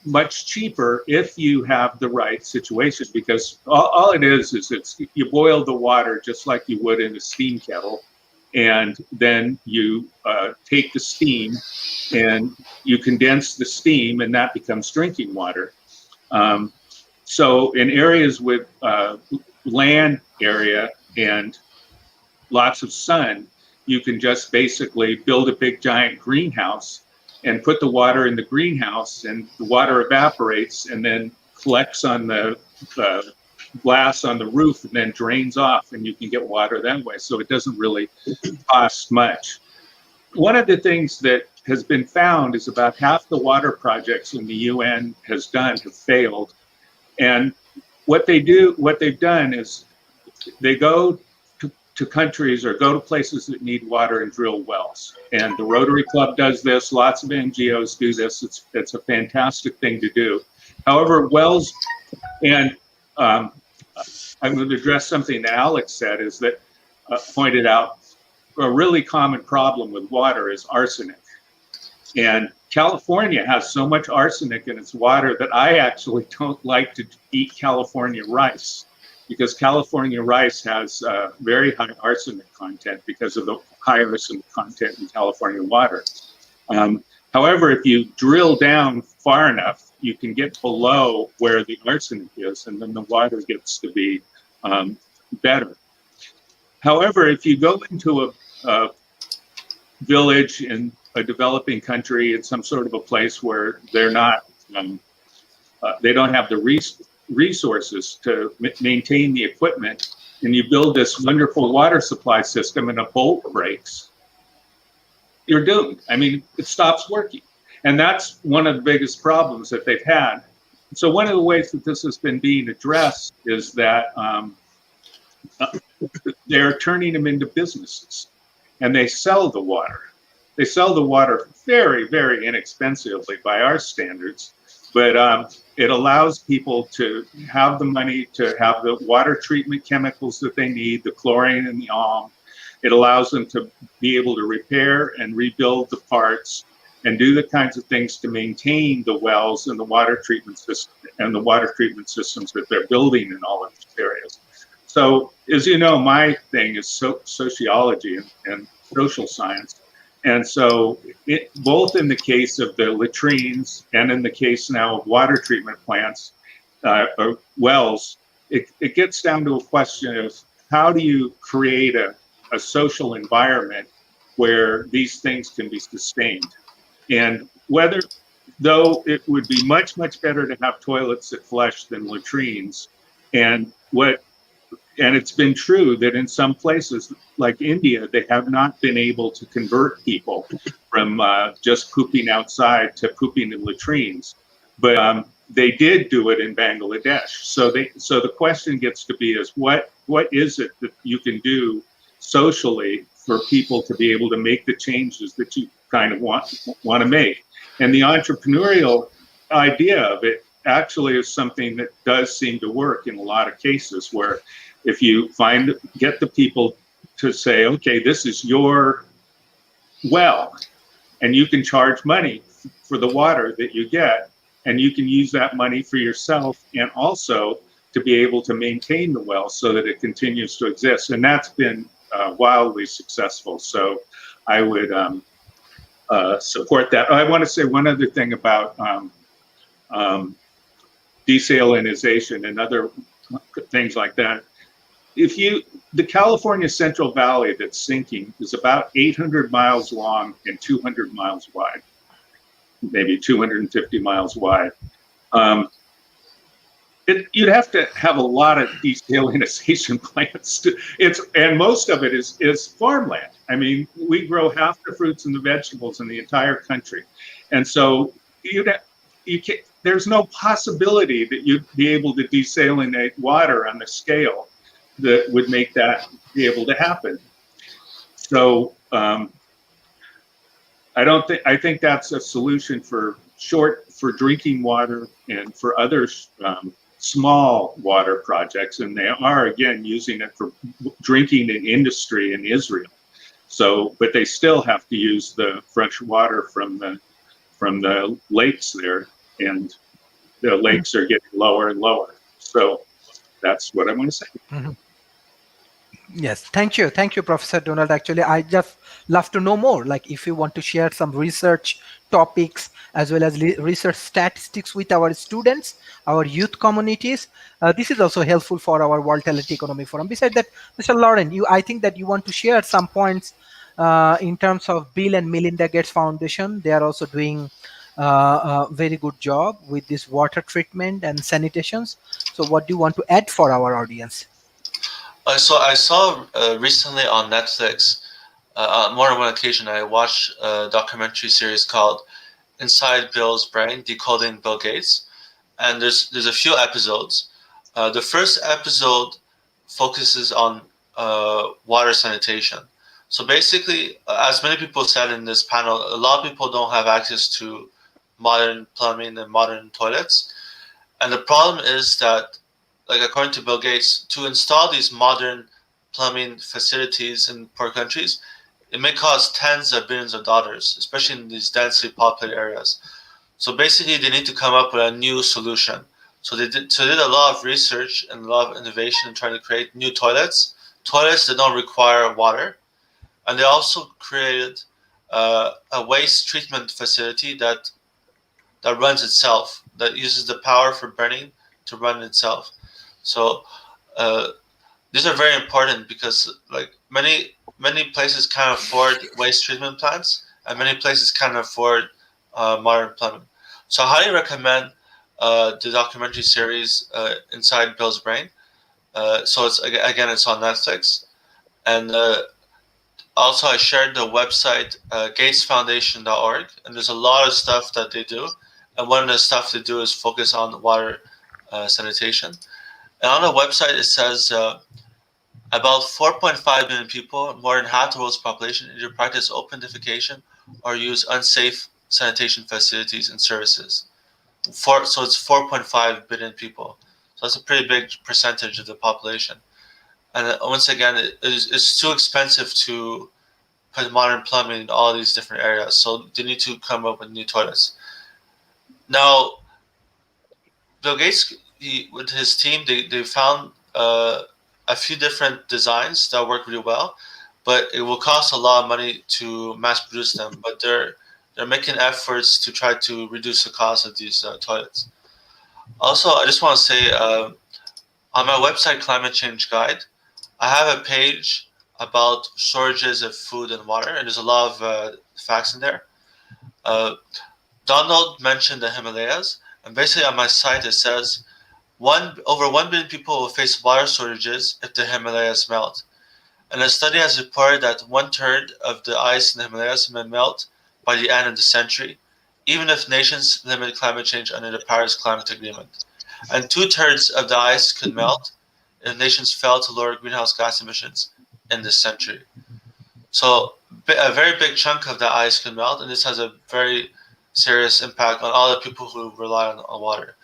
much cheaper if you have the right situation, because all it is you boil the water just like you would in a steam kettle, and then you take the steam and you condense the steam, and that becomes drinking water. So in areas with land area and lots of sun, you can just basically build a big giant greenhouse and put the water in the greenhouse, and the water evaporates and then collects on the glass on the roof and then drains off, and you can get water that way. So it doesn't really cost much. One of the things that has been found is about half the water projects in the UN has done have failed. And what they've done is they go to countries or go to places that need water and drill wells. And the Rotary Club does this. Lots of NGOs do this. It's a fantastic thing to do. However, wells, and I'm going to address something that Alex said, is that pointed out a really common problem with water is arsenic. And California has so much arsenic in its water that I actually don't like to eat California rice, because California rice has very high arsenic content because of the high arsenic content in California water. However, if you drill down far enough, you can get below where the arsenic is, and then the water gets to be better. However, if you go into a village in a developing country, in some sort of a place where they're not, they don't have the resources to maintain the equipment, and you build this wonderful water supply system and a bolt breaks, you're doomed. I mean, it stops working. And that's one of the biggest problems that they've had. So one of the ways that this has been being addressed is that they're turning them into businesses, and they sell the water. They sell the water very, very inexpensively by our standards, but it allows people to have the money to have the water treatment chemicals that they need, the chlorine and the alum. It allows them to be able to repair and rebuild the parts and do the kinds of things to maintain the wells and the water treatment system and the water treatment systems that they're building in all of these areas. So, as you know, my thing is sociology and social science. And so both in the case of the latrines and in the case now of water treatment plants, or wells, it gets down to a question of how do you create a social environment where these things can be sustained? And whether, though it would be much, much better to have toilets that flush than latrines, and it's been true that in some places like India, they have not been able to convert people from just pooping outside to pooping in latrines. But they did do it in Bangladesh. So the question gets to be is what is it that you can do socially for people to be able to make the changes that you kind of want to make? And the entrepreneurial idea of it actually is something that does seem to work in a lot of cases, where if you get the people to say, okay, this is your well, and you can charge money for the water that you get, and you can use that money for yourself and also to be able to maintain the well so that it continues to exist. And that's been wildly successful. So I would support that. I want to say one other thing about desalinization and other things like that. The California Central Valley that's sinking is about 800 miles long and 200 miles wide, maybe 250 miles wide. You'd have to have a lot of desalinization plants. And most of it is farmland. I mean, we grow half the fruits and the vegetables in the entire country, and so there's no possibility that you'd be able to desalinate water on the scale that would make that be able to happen. So I think that's a solution for drinking water and for other small water projects, and they are again using it for drinking in industry in Israel. So, but they still have to use the fresh water from the lakes there, and the lakes are getting lower and lower. So that's what I want to say. Mm-hmm. Yes, thank you, Professor Donald. Actually, I just love to know more. Like, if you want to share some research topics as well as research statistics with our students, our youth communities, this is also helpful for our World Talent Economy Forum. Besides that, Mr. Lauren, I think that you want to share some points in terms of Bill and Melinda Gates Foundation. They are also doing a very good job with this water treatment and sanitations. So what do you want to add for our audience? So I saw recently on Netflix, on more than one occasion, I watched a documentary series called Inside Bill's Brain, Decoding Bill Gates. And there's a few episodes. The first episode focuses on water sanitation. So basically, as many people said in this panel, a lot of people don't have access to modern plumbing and modern toilets. And the problem is that, like according to Bill Gates, to install these modern plumbing facilities in poor countries, it may cost tens of billions of dollars, especially in these densely populated areas. So basically, they need to come up with a new solution. So they did a lot of research and a lot of innovation in trying to create new toilets that don't require water, and they also created a waste treatment facility that runs itself, that uses the power for burning to run itself. So uh, these are very important because like many places can't afford waste treatment plants, and many places can't afford modern plumbing. So I highly recommend the documentary series Inside Bill's Brain. So it's again it's on Netflix, and also I shared the website gatesfoundation.org, and there's a lot of stuff that they do, and one of the stuff they do is focus on water sanitation. And on the website it says about 4.5 million people, more than half the world's population, either practice open defecation or use unsafe sanitation facilities and services. So it's 4.5 billion people. So that's a pretty big percentage of the population. And once again, it's too expensive to put modern plumbing in all these different areas. So they need to come up with new toilets. Now, Bill Gates, with his team, they found a few different designs that work really well, but it will cost a lot of money to mass produce them. But they're making efforts to try to reduce the cost of these toilets. Also, I just want to say on my website, Climate Change Guide, I have a page about shortages of food and water, and there's a lot of facts in there. Donald mentioned the Himalayas, and basically on my site it says over 1 billion people will face water shortages if the Himalayas melt. And a study has reported that 1/3 of the ice in the Himalayas may melt by the end of the century, even if nations limit climate change under the Paris Climate Agreement. And 2/3 of the ice could melt if nations fail to lower greenhouse gas emissions in this century. So a very big chunk of the ice could melt, and this has a very serious impact on all the people who rely on water.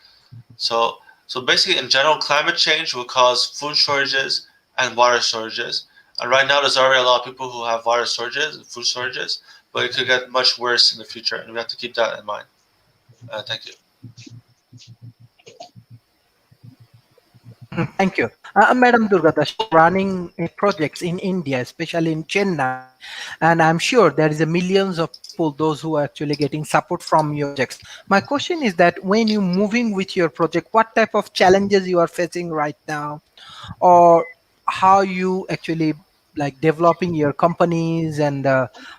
So basically, in general, climate change will cause food shortages and water shortages. And right now, there's already a lot of people who have water shortages and food shortages, but it could get much worse in the future, and we have to keep that in mind. Thank you. Thank you. Madam Durgadash, running projects in India, especially in Chennai, and I'm sure there is a millions of people, those who are actually getting support from your projects. My question is that when you're moving with your project, what type of challenges you are facing right now, or how you actually like developing your companies, and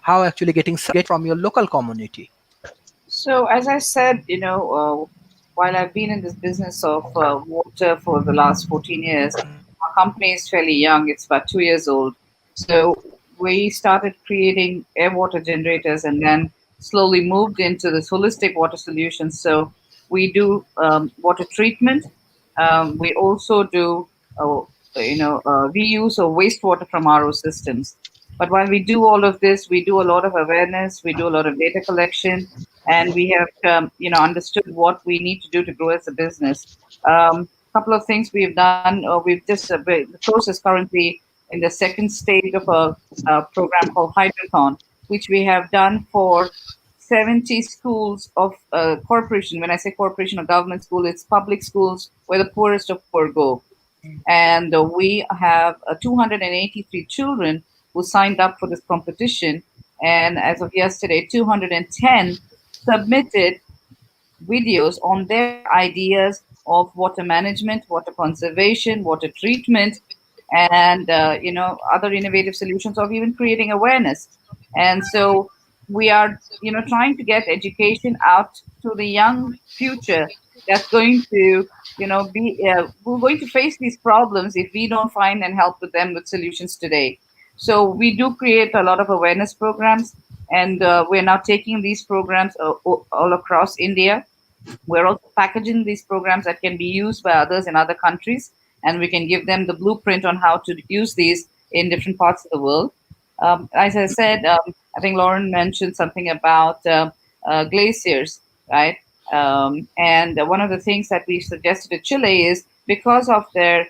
how actually getting support from your local community? So, as I said, while I've been in this business of water for the last 14 years, our company is fairly young. It's about 2 years old. So, we started creating air water generators and then slowly moved into this holistic water solutions. So, we do water treatment. We also do, reuse of wastewater from RO systems. But while we do all of this, we do a lot of awareness, we do a lot of data collection, and we have understood what we need to do to grow as a business. Couple of things we've done. We've just the course is currently in the second stage of a program called Hydrothon, which we have done for 70 schools of corporation. When I say corporation or government school, it's public schools where the poorest of poor go. And we have 283 children who signed up for this competition. And as of yesterday, 210 submitted videos on their ideas of water management, water conservation, water treatment, and other innovative solutions of even creating awareness. And so we are trying to get education out to the young future that's going to be we're going to face these problems if we don't find and help with them with solutions today. So we do create a lot of awareness programs, and we're now taking these programs all across India. We're also packaging these programs that can be used by others in other countries, and we can give them the blueprint on how to use these in different parts of the world. As I said, I think Lauren mentioned something about glaciers, right? And one of the things that we suggested to Chile is because of their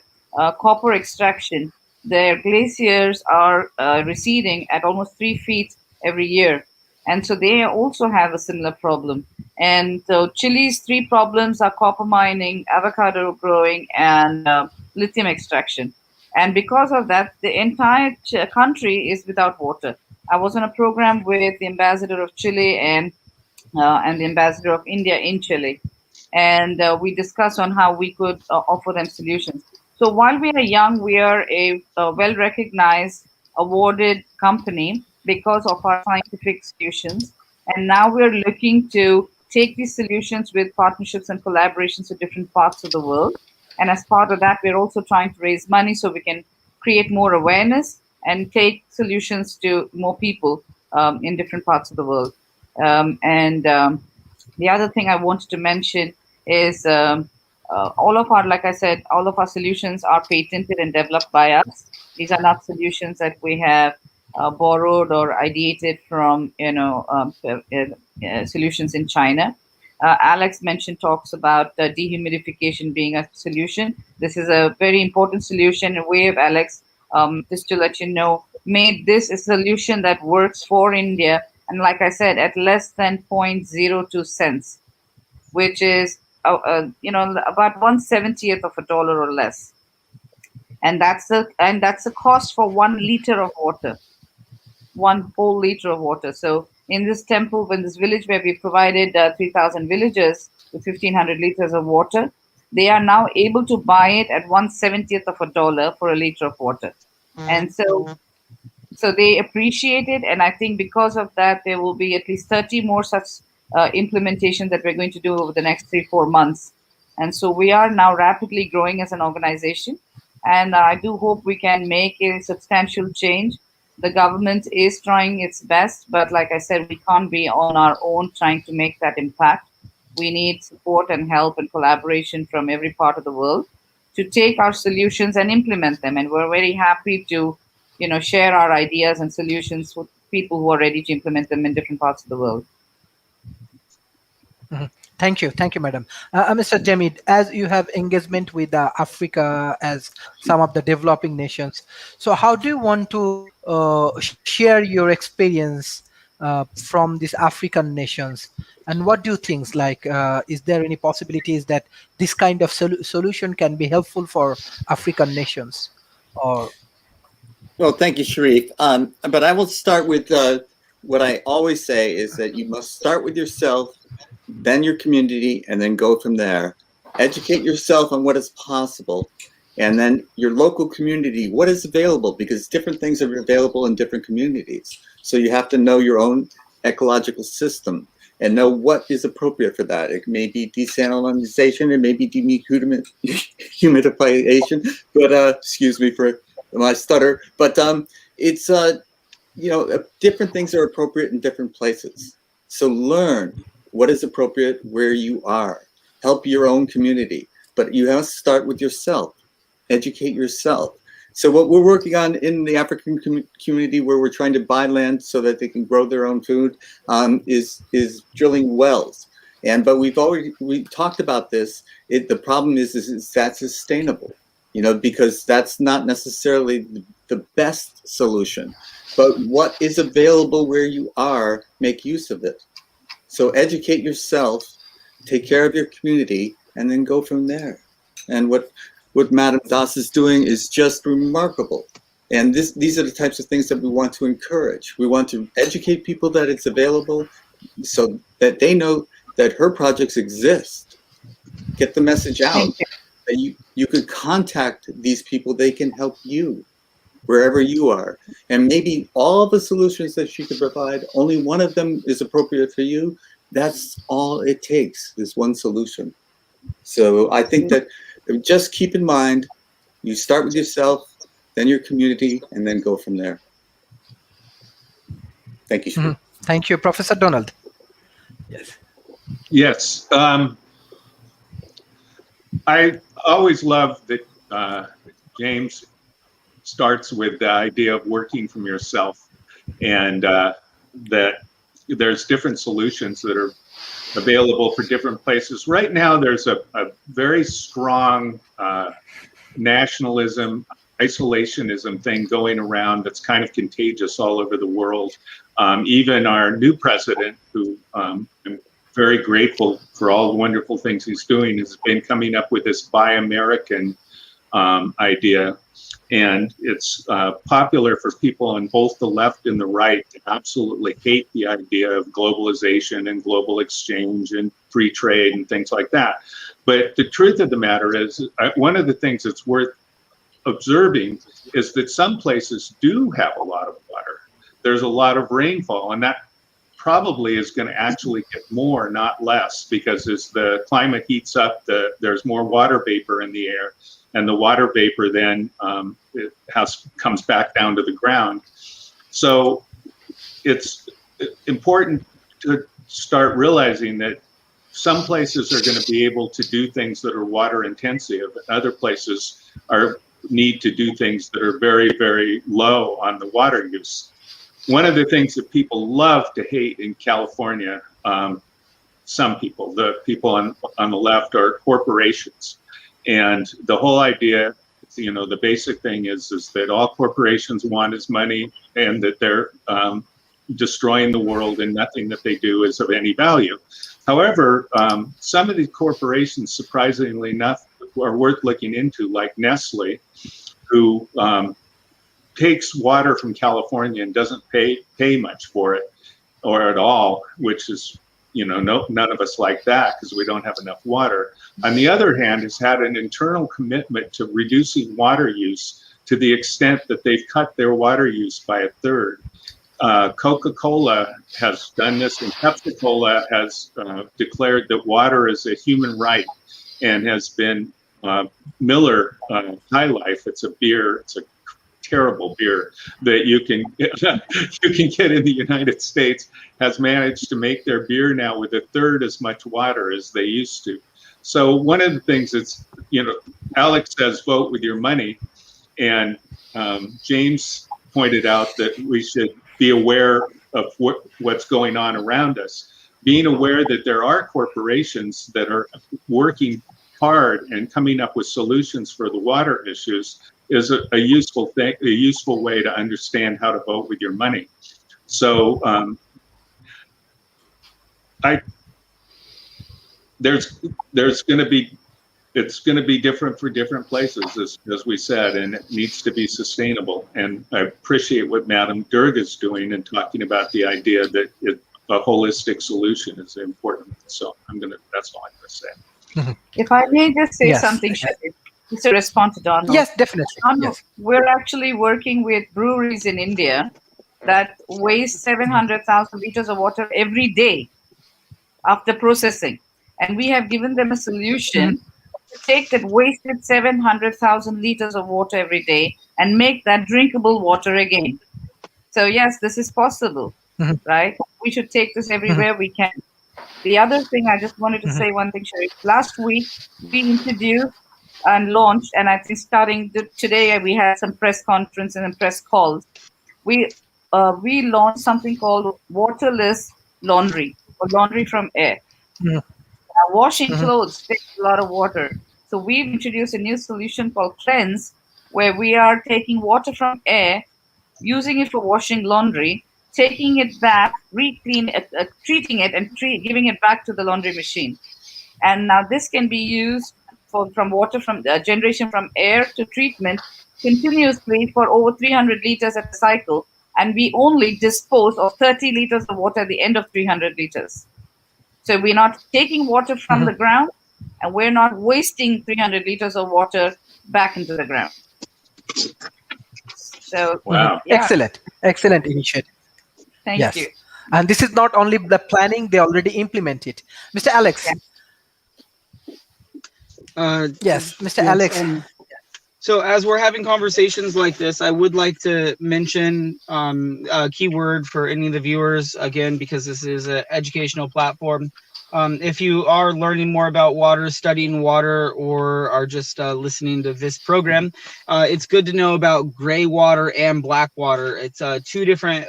copper extraction, their glaciers are receding at almost 3 feet every year. And so they also have a similar problem. And so Chile's three problems are copper mining, avocado growing, and lithium extraction. And because of that, the entire country is without water. I was on a program with the ambassador of Chile and the ambassador of India in Chile, and we discussed on how we could offer them solutions. So while we are young, we are a well-recognized, awarded company because of our scientific solutions, and now we are looking to take these solutions with partnerships and collaborations with different parts of the world. And as part of that, we're also trying to raise money so we can create more awareness and take solutions to more people in different parts of the world. And the other thing I wanted to mention is all of our, like I said, all of our solutions are patented and developed by us. These are not solutions that we have borrowed or ideated from, solutions in China. Alex mentioned talks about dehumidification being a solution. This is a very important solution. And we have, Alex, just to let you know, made this a solution that works for India. And like I said, at less than 0.02 cents, which is about 1/70th of a dollar or less. And that's the cost for 1 liter of water, 1 whole liter of water. So in this temple, in this village where we provided 3,000 villagers with 1,500 liters of water, they are now able to buy it at 1/70th of a dollar for a liter of water. And so they appreciate it, and I think because of that, there will be at least 30 more such implementations that we're going to do over the next 3-4 months. And so we are now rapidly growing as an organization, and I do hope we can make a substantial change. The government is trying its best, but like I said, we can't be on our own trying to make that impact. We need support and help and collaboration from every part of the world to take our solutions and implement them. And we're very happy to share our ideas and solutions with people who are ready to implement them in different parts of the world. Mhm. Thank you, madam. Mr. Jamid, as you have engagement with Africa as some of the developing nations, so how do you want to share your experience from these African nations? And what do you think? Like, is there any possibilities that this kind of solution can be helpful for African nations? Or Well, thank you, Sharif. But I will start with what I always say is that you must start with yourself, then your community, and then go from there. Educate yourself on what is possible, and then your local community, what is available, because different things are available in different communities. So you have to know your own ecological system and know what is appropriate for that. It may be desalinization, it may be dehumidification, but excuse me for my stutter, but it's different things are appropriate in different places. So learn what is appropriate where you are. Help your own community, but you have to start with yourself. Educate yourself. So what we're working on in the African community, where we're trying to buy land so that they can grow their own food, is drilling wells. But we talked about this. The problem is that sustainable, because that's not necessarily the best solution. But what is available where you are, make use of it. So educate yourself, take care of your community, and then go from there. And what Madam Das is doing is just remarkable. And these are the types of things that we want to encourage. We want to educate people that it's available so that they know that her projects exist. Get the message out. That you could contact these people. They can help you wherever you are. And maybe all the solutions that she could provide, only one of them is appropriate for you. That's all it takes, is one solution. So I think that just keep in mind, you start with yourself, then your community, and then go from there. Thank you, Sharif. Thank you, Professor Donald. Yes. Yes. I always love that James starts with the idea of working from yourself, and that there's different solutions that are available for different places. Right now, there's a very strong nationalism, isolationism thing going around that's kind of contagious all over the world. Even our new president, who I'm very grateful for all the wonderful things he's doing, has been coming up with this Buy American idea. And it's popular for people on both the left and the right to absolutely hate the idea of globalization and global exchange and free trade and things like that. But the truth of the matter is, one of the things that's worth observing is that some places do have a lot of water. There's a lot of rainfall, and that probably is going to actually get more, not less, because as the climate heats up, there's more water vapor in the air, and the water vapor then comes back down to the ground. So it's important to start realizing that some places are going to be able to do things that are water intensive, and other places need to do things that are very, very low on the water use. One of the things that people love to hate in California, some people, the people on the left, are corporations. And the whole idea, the basic thing is that all corporations want is money, and that they're destroying the world, and nothing that they do is of any value. However, some of these corporations, surprisingly enough, are worth looking into, like Nestle, who takes water from California and doesn't pay much for it, or at all, which is, none of us like that because we don't have enough water. On the other hand, has had an internal commitment to reducing water use to the extent that they've cut their water use by 1/3. Coca-Cola has done this, and Pepsi-Cola has declared that water is a human right, and has been Miller High Life. It's a beer. It's a terrible beer that you can get in the United States, has managed to make their beer now with 1/3 as much water as they used to. So one of the things that's, Alex says vote with your money, and James pointed out that we should be aware of what's going on around us. Being aware that there are corporations that are working hard and coming up with solutions for the water issues is a useful thing, a useful way to understand how to vote with your money. So there's going to be, it's going to be different for different places, as we said, and it needs to be sustainable. And I appreciate what Madam Durga is doing and talking about the idea that a holistic solution is important. So that's all I'm going to say. If I may just say Yes. something, Sharif, just to respond to Donald. Yes, definitely. Donald, Yes. we're actually working with breweries in India that waste 700,000 liters of water every day after processing. And we have given them a solution to take that wasted 700,000 liters of water every day and make that drinkable water again. So yes, this is possible, right? We should take this everywhere we can. The other thing, I just wanted to say one thing, Sharif. Last week, we introduced and launched, and I think starting today, we had some press conference and press calls. We launched something called waterless laundry, or laundry from air. Now, washing clothes takes a lot of water. So we've introduced a new solution called Cleanse, where we are taking water from air, using it for washing laundry, taking it back, treating it, and giving it back to the laundry machine. And now this can be used from water from generation from air to treatment continuously for over 300 liters at a cycle. And we only dispose of 30 liters of water at the end of 300 liters. So we're not taking water from the ground, and we're not wasting 300 liters of water back into the ground. So, Wow. yeah. Excellent initiative. Thank you. And this is not only the planning, they already implement it. Mr. Alex. Yes, Mr. Alex. So as we're having conversations like this, I would like to mention a keyword for any of the viewers, again, because this is an educational platform. If you are learning more about water, studying water, or are just listening to this program, it's good to know about gray water and black water. It's two different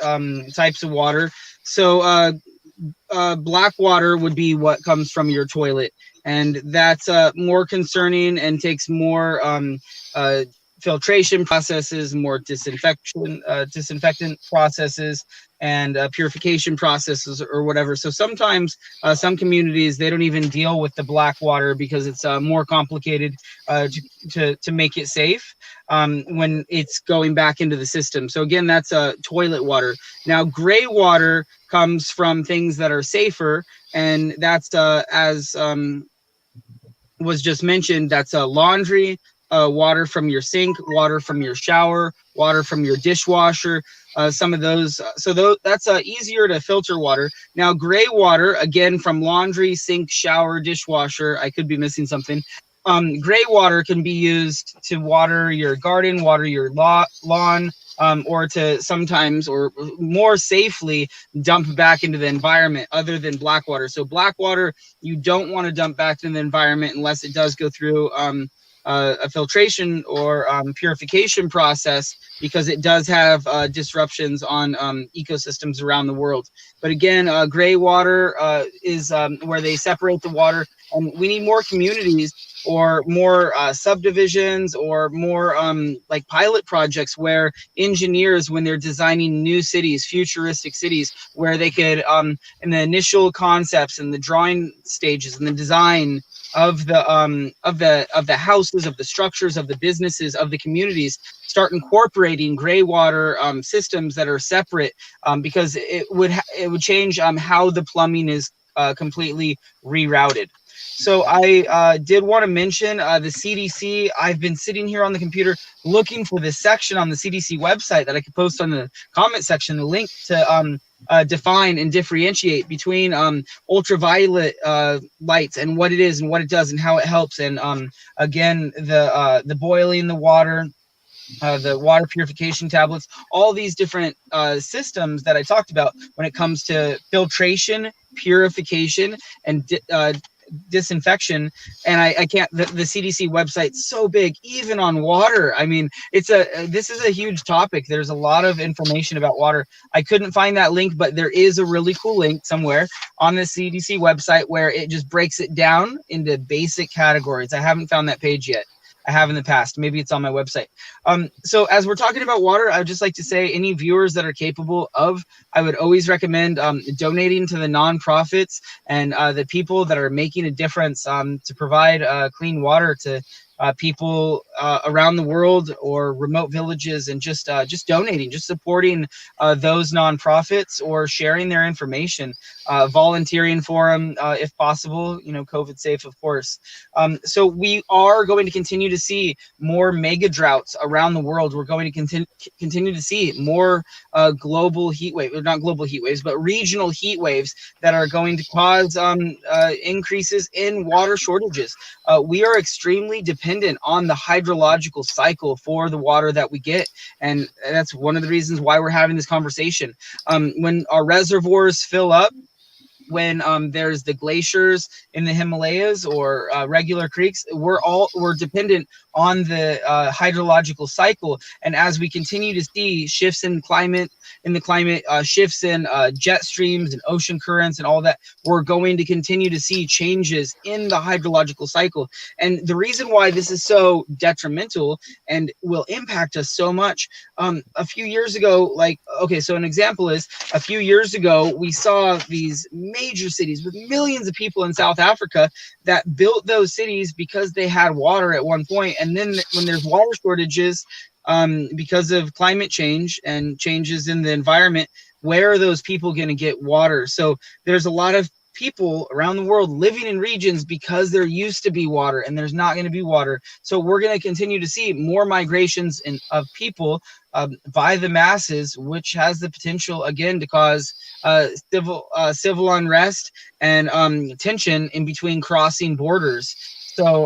types of water. So black water would be what comes from your toilet, and that's more concerning and takes more filtration processes, more disinfectant processes, and purification processes or whatever. So sometimes some communities, they don't even deal with the black water because it's more complicated to make it safe when it's going back into the system. So again, that's toilet water. Now, gray water comes from things that are safer, and that's as was just mentioned, that's laundry, water from your sink, water from your shower, water from your dishwasher. Some of those, that's easier to filter water. Now, gray water, again, from laundry, sink, shower, dishwasher. I could be missing something. Gray water can be used to water your garden, water your lawn, or to sometimes, or more safely, dump back into the environment other than black water. So black water, you don't want to dump back in the environment unless it does go through a filtration or purification process, because it does have disruptions on ecosystems around the world. But again, gray water is where they separate the water, and we need more communities or more subdivisions or more like pilot projects where engineers, when they're designing new cities, futuristic cities, where they could in the initial concepts and the drawing stages and the design of the houses, of the structures, of the businesses, of the communities, start incorporating gray water systems that are separate, because it would change how the plumbing is completely rerouted. So I did want to mention the CDC. I've been sitting here on the computer looking for this section on the CDC website that I could post on the comment section, the link to define and differentiate between ultraviolet lights and what it is and what it does and how it helps. And again, the boiling the water, the water purification tablets, all these different systems that I talked about when it comes to filtration, purification, and disinfection. And I can't, the CDC website's so big, even on water. I mean, this is a huge topic. There's a lot of information about water. I couldn't find that link, but there is a really cool link somewhere on the CDC website where it just breaks it down into basic categories. I haven't found that page yet. I have in the past. Maybe it's on my website. So as we're talking about water, I would just like to say, any viewers that are capable of, I would always recommend donating to the nonprofits and the people that are making a difference to provide clean water to people around the world or remote villages, and just donating, just supporting those nonprofits or sharing their information, volunteering for them if possible, COVID safe, of course. So we are going to continue to see more mega droughts around the world. We're going to continue to see more global heat waves, not global heat waves, but regional heat waves that are going to cause increases in water shortages. We are extremely dependent on the hydrological cycle for the water that we get, and that's one of the reasons why we're having this conversation. When our reservoirs fill up, when there's the glaciers in the Himalayas or regular creeks, we're dependent on the hydrological cycle. And as we continue to see shifts in climate, shifts in jet streams and ocean currents and all that, we're going to continue to see changes in the hydrological cycle. And the reason why this is so detrimental and will impact us so much, a few years ago, so an example is, a few years ago, we saw these major cities with millions of people in South Africa that built those cities because they had water at one point. And then when there's water shortages, because of climate change and changes in the environment, where are those people going to get water? So there's a lot of people around the world living in regions because there used to be water and there's not going to be water. So we're going to continue to see more migrations of people by the masses, which has the potential again to cause civil unrest and tension in between crossing borders. So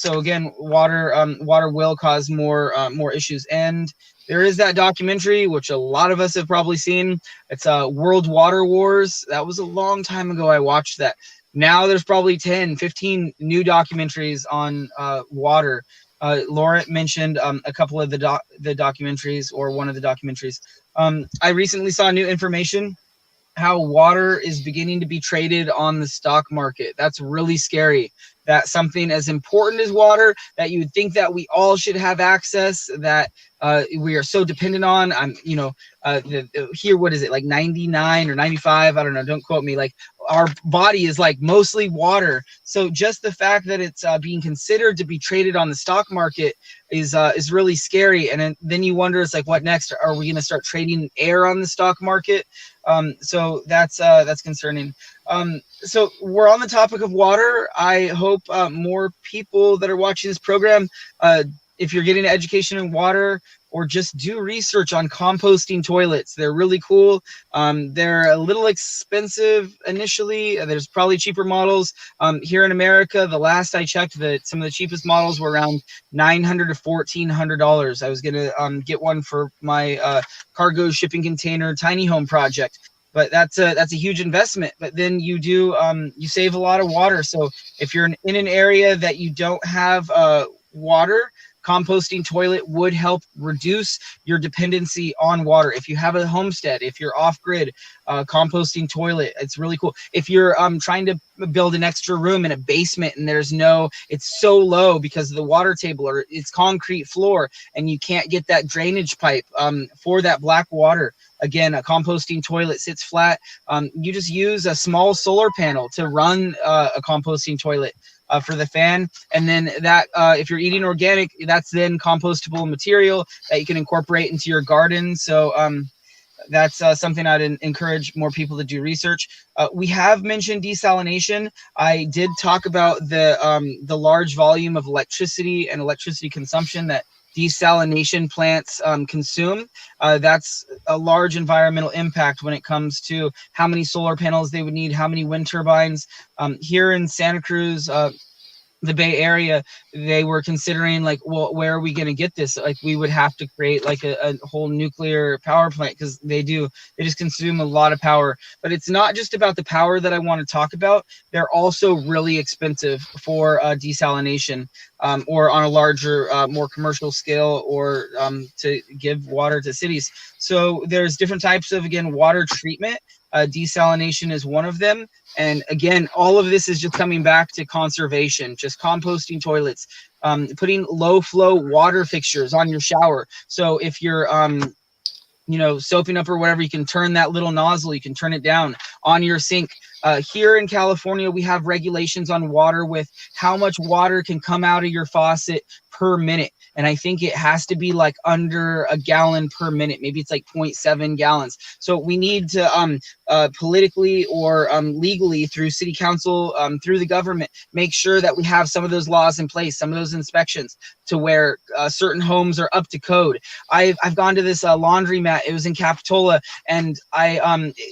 again, water will cause more issues. And there is that documentary, which a lot of us have probably seen. It's World Water Wars. That was a long time ago I watched that. Now there's probably 10, 15 new documentaries on water. Laura mentioned a couple of the documentaries, or one of the documentaries. I recently saw new information how water is beginning to be traded on the stock market. That's really scary. That something as important as water, that you would think that we all should have access, that we are so dependent on. Here, what is it, like 99 or 95? I don't know. Don't quote me. Like, our body is like mostly water. So just the fact that it's being considered to be traded on the stock market is really scary. And then you wonder, it's like, what next? Are we going to start trading air on the stock market? So that's concerning. So we're on the topic of water. I hope more people that are watching this program, if you're getting an education in water, or just do research on composting toilets. They're really cool. They're a little expensive initially. There's probably cheaper models. Here in America, the last I checked, some of the cheapest models were around $900 to $1,400. I was gonna get one for my cargo shipping container tiny home project, but that's a huge investment. But then you save a lot of water. So if you're in an area that you don't have water, composting toilet would help reduce your dependency on water. If you have a homestead, if you're off grid, composting toilet, it's really cool. If you're trying to build an extra room in a basement and it's so low because of the water table, or it's concrete floor and you can't get that drainage pipe for that black water. Again, a composting toilet sits flat. You just use a small solar panel to run a composting toilet for the fan, and then that if you're eating organic, that's then compostable material that you can incorporate into your garden. So that's something I'd encourage more people to do research. We have mentioned desalination. I did talk about the large volume of electricity and electricity consumption that desalination plants consume. That's a large environmental impact when it comes to how many solar panels they would need, how many wind turbines. Here in Santa Cruz, the Bay Area, they were considering, like, well, where are we going to get this? Like, we would have to create like a whole nuclear power plant, because they just consume a lot of power. But it's not just about the power that I want to talk about. They're also really expensive for desalination, or on a larger, more commercial scale, or to give water to cities. So there's different types of, again, water treatment. Desalination is one of them. And again, all of this is just coming back to conservation, just composting toilets, putting low flow water fixtures on your shower. So if you're soaping up or whatever, you can turn that little nozzle, you can turn it down on your sink. Here in California, we have regulations on water with how much water can come out of your faucet per minute. And I think it has to be like under a gallon per minute. Maybe it's like 0.7 gallons. So we need to politically or legally, through city council, through the government, make sure that we have some of those laws in place, some of those inspections, to where certain homes are up to code. I've gone to this laundromat. It was in Capitola, and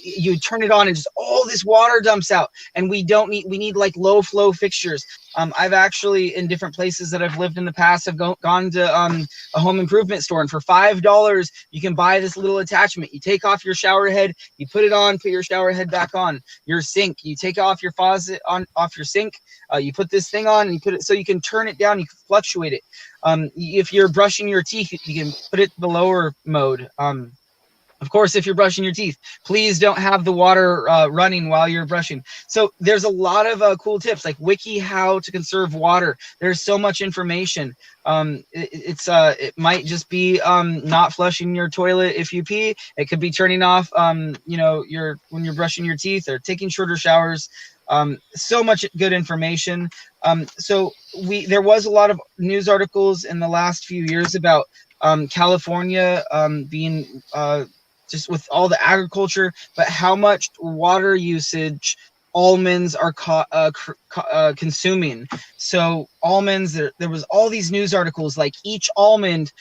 you turn it on and just all this water dumps out, and we need like low flow fixtures. I've actually, in different places that I've lived in the past, have gone to a home improvement store, and for $5 you can buy this little attachment. You take off your shower head, you put it on, put your shower head back on. Your sink, you take off your faucet off your sink, you put this thing on and you put it so you can turn it down, you can fluctuate it. If you're brushing your teeth, you can put it the lower mode. Of course, if you're brushing your teeth, please don't have the water running while you're brushing. So there's a lot of cool tips, like wiki how to conserve water. There's so much information. It might just be not flushing your toilet if you pee. It could be turning off when you're brushing your teeth, or taking shorter showers. So much good information. So there was a lot of news articles in the last few years about California being just with all the agriculture, but how much water usage almonds are consuming. So almonds, there was all these news articles, like each almond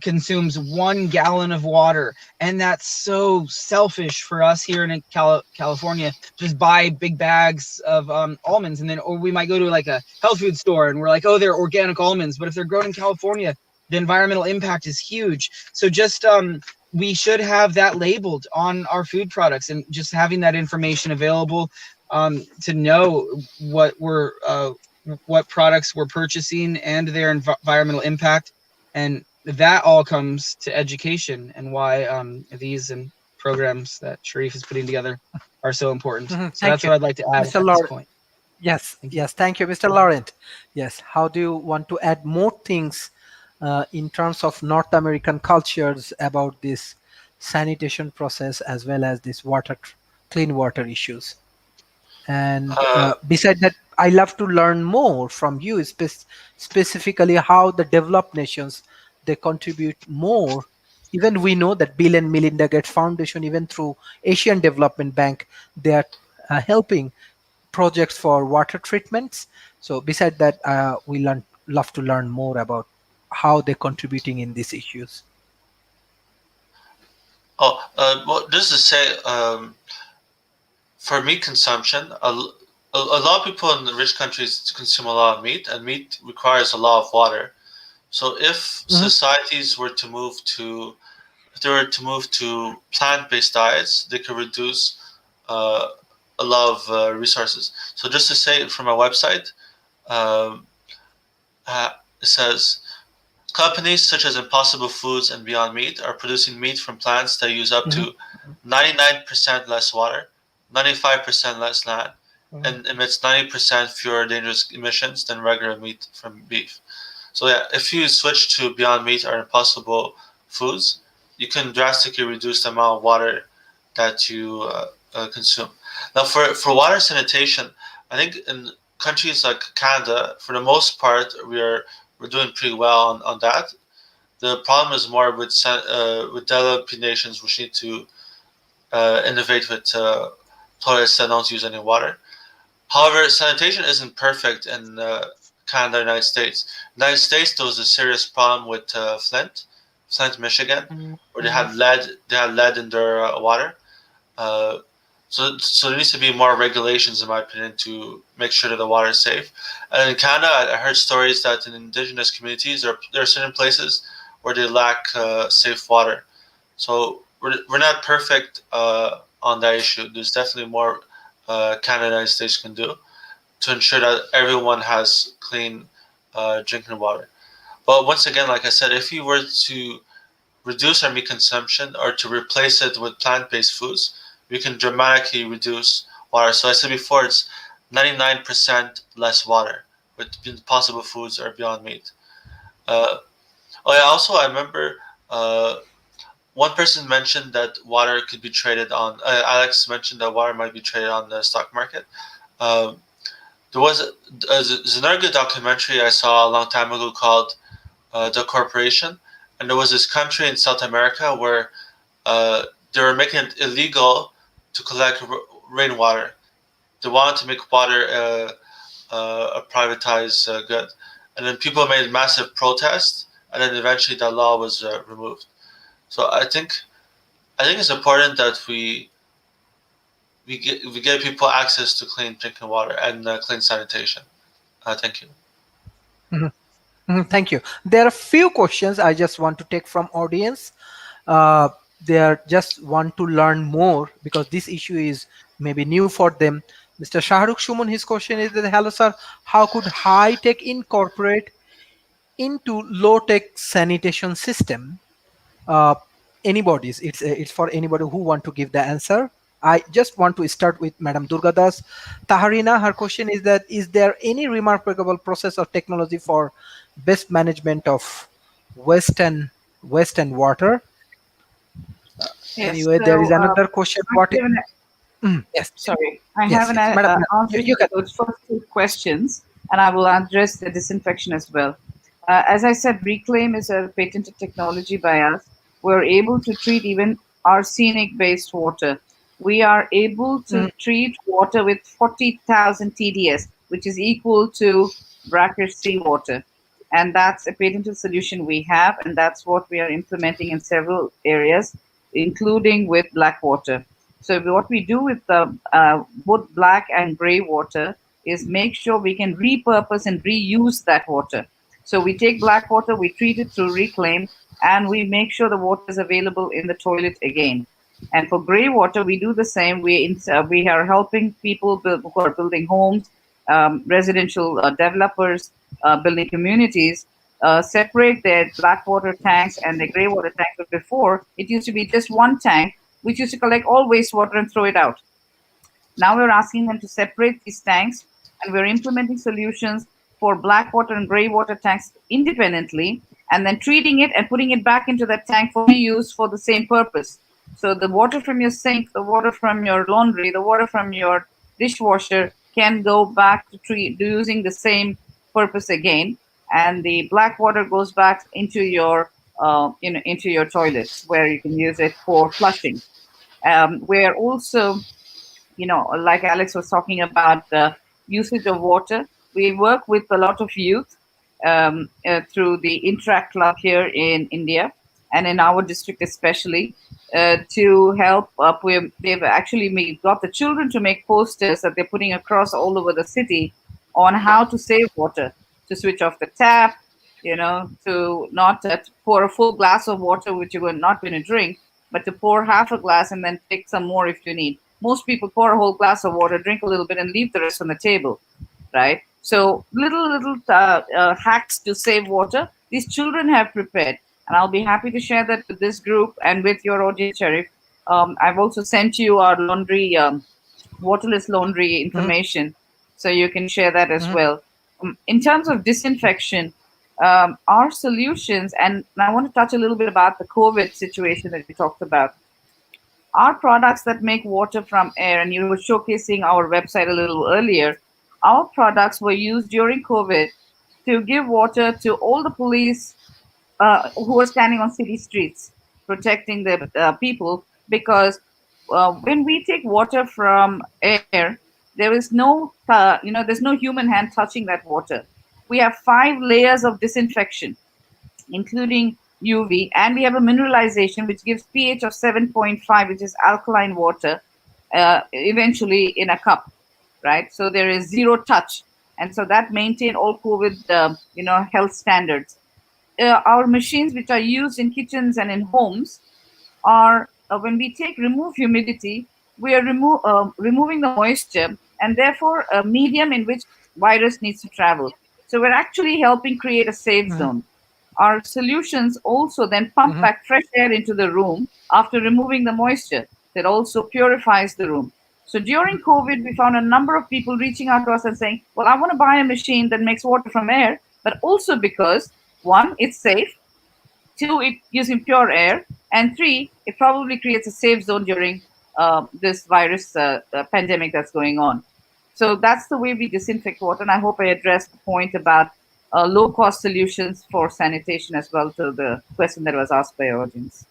consumes 1 gallon of water, and that's so selfish for us here in California. Just buy big bags of almonds, and then, or we might go to like a health food store and we're like, oh, they're organic almonds, but if they're grown in California, the environmental impact is huge. So just we should have that labeled on our food products, and just having that information available. to know what products we're purchasing and their environmental impact, and that all comes to education, and why these and programs that Sharif is putting together are so important. So Thank that's you, what I'd like to add Mr. at this Laurent. point. Yes, Thank you. yes, thank you, Mr. Laurent. Yes, how do you want to add more things in terms of North American cultures about this sanitation process as well as this clean water issues? And beside that, I love to learn more from you, specifically how the developed nations they contribute more. Even we know that Bill and Melinda Gates Foundation, even through Asian Development Bank, they are helping projects for water treatments. So beside that, love to learn more about how they're contributing in these issues. Well, just to say, for meat consumption, a lot of people in the rich countries consume a lot of meat, and meat requires a lot of water. So if Mhm. societies were to move to, if they were to move to plant-based diets, they could reduce uh, a lot of resources. So just to say, from our website, um, it says companies such as Impossible Foods and Beyond Meat are producing meat from plants that use up Mhm. to 99% less water, 95% less land, and emits 90% fewer dangerous emissions than regular meat from beef. So yeah, if you switch to Beyond Meat or Impossible Foods, you can drastically reduce the amount of water that you consume. Now, for water sanitation, I think in countries like Canada, for the most part, we're doing pretty well on that. The problem is more with developing nations, which need to innovate with toilets that don't use any water. However, sanitation isn't perfect in Canada, United States. United States, there was a serious problem with Flint, Michigan, where they had lead in their water. Uh, so there needs to be more regulations, in my opinion, to make sure that the water is safe. And in Canada, I heard stories that in indigenous communities, there are certain places where they lack safe water. So we're not perfect on that issue. There's definitely more Canada and United States can do to ensure that everyone has clean drinking water. But once again, like I said, if you were to reduce our meat consumption or to replace it with plant-based foods, we can dramatically reduce water. So I said before, it's 99% less water with Impossible Foods or Beyond Meat. Uh, oh yeah, also I remember uh, one person mentioned that water could be traded on. Alex mentioned that water might be traded on the stock market. Um, there was there's another good documentary I saw a long time ago called The Corporation, and there was this country in South America where they were making it illegal to collect rainwater. They wanted to make water a privatized good, and then people made massive protests, and then eventually that law was removed. So I think it's important that we get people access to clean drinking water and clean sanitation. Thank you. Mhm. Thank you. There are few questions I just want to take from audience. Uh, they are just want to learn more because this issue is maybe new for them. Mr. Shahrukh Shuman, his question is that, hello sir, how could high tech incorporate into low tech sanitation system? uh, anybody's it's for anybody who want to give the answer. I just want to start with Madam Durgadas Taharina. Her question is that, is there any remarkable process or technology for best management of waste and water? Yes. Anyway, there is So another question. I have an, Yes, sorry, I have yes, an yes, madam, answer you to can. those first two questions, and I will address the disinfection as well. As I said, Reclaim is a patented technology by us. We're able to treat even arsenic-based water. We are able to Mhm. treat water with 40,000 TDS, which is equal to brackish seawater. And that's a patented solution we have, and that's what we are implementing in several areas, including with black water. So what we do with the both black and gray water is make sure we can repurpose and reuse that water. So we take black water, we treat it through Reclaim, and we make sure the water is available in the toilet again. And for gray water, we do the same. We are helping people who are building homes, residential developers, building communities, separate their black water tanks and their gray water tanks. But before, it used to be just one tank, which used to collect all wastewater and throw it out. Now we're asking them to separate these tanks, and we're implementing solutions for black water and gray water tanks independently, and then treating it and putting it back into that tank for reuse for the same purpose. So the water from your sink, the water from your laundry, the water from your dishwasher can go back to using the same purpose again, and the black water goes back into your into your toilets where you can use it for flushing. We're also, like Alex was talking about the usage of water, we work with a lot of youth through the Interact Club here in India and in our district especially to help up. They've actually got the children to make posters that they're putting across all over the city on how to save water, to switch off the tap, to not pour a full glass of water, which you were not going to drink, but to pour half a glass and then take some more if you need. Most people pour a whole glass of water, drink a little bit, and leave the rest on the table, right? So little hacks to save water, these children have prepared, and I'll be happy to share that with this group and with your audience, Sharif. I've also sent you our laundry, waterless laundry information, so you can share that as well. In terms of disinfection, our solutions, and I want to touch a little bit about the COVID situation that we talked about. Our products that make water from air, and you were showcasing our website a little earlier, our products were used during COVID to give water to all the police who were standing on city streets protecting the people, because when we take water from air, there is no, there's no human hand touching that water. We have 5 layers of disinfection, including UV, and we have a mineralization which gives pH of 7.5, which is alkaline water, eventually in a cup, right? So there is zero touch, and so that maintain all COVID, health standards. Our machines, which are used in kitchens and in homes, are when we remove humidity, we are removing the moisture, and therefore a medium in which virus needs to travel. So we're actually helping create a safe zone. Our solutions also then pump back fresh air into the room after removing the moisture. That also purifies the room. So during COVID, we found a number of people reaching out to us and saying, well, I want to buy a machine that makes water from air, but also because, 1, it's safe, 2, it gives me pure air, and 3, it probably creates a safe zone during this virus pandemic that's going on. So that's the way we disinfect water, and I hope I addressed the point about low-cost solutions for sanitation as well to the question that was asked by our audience.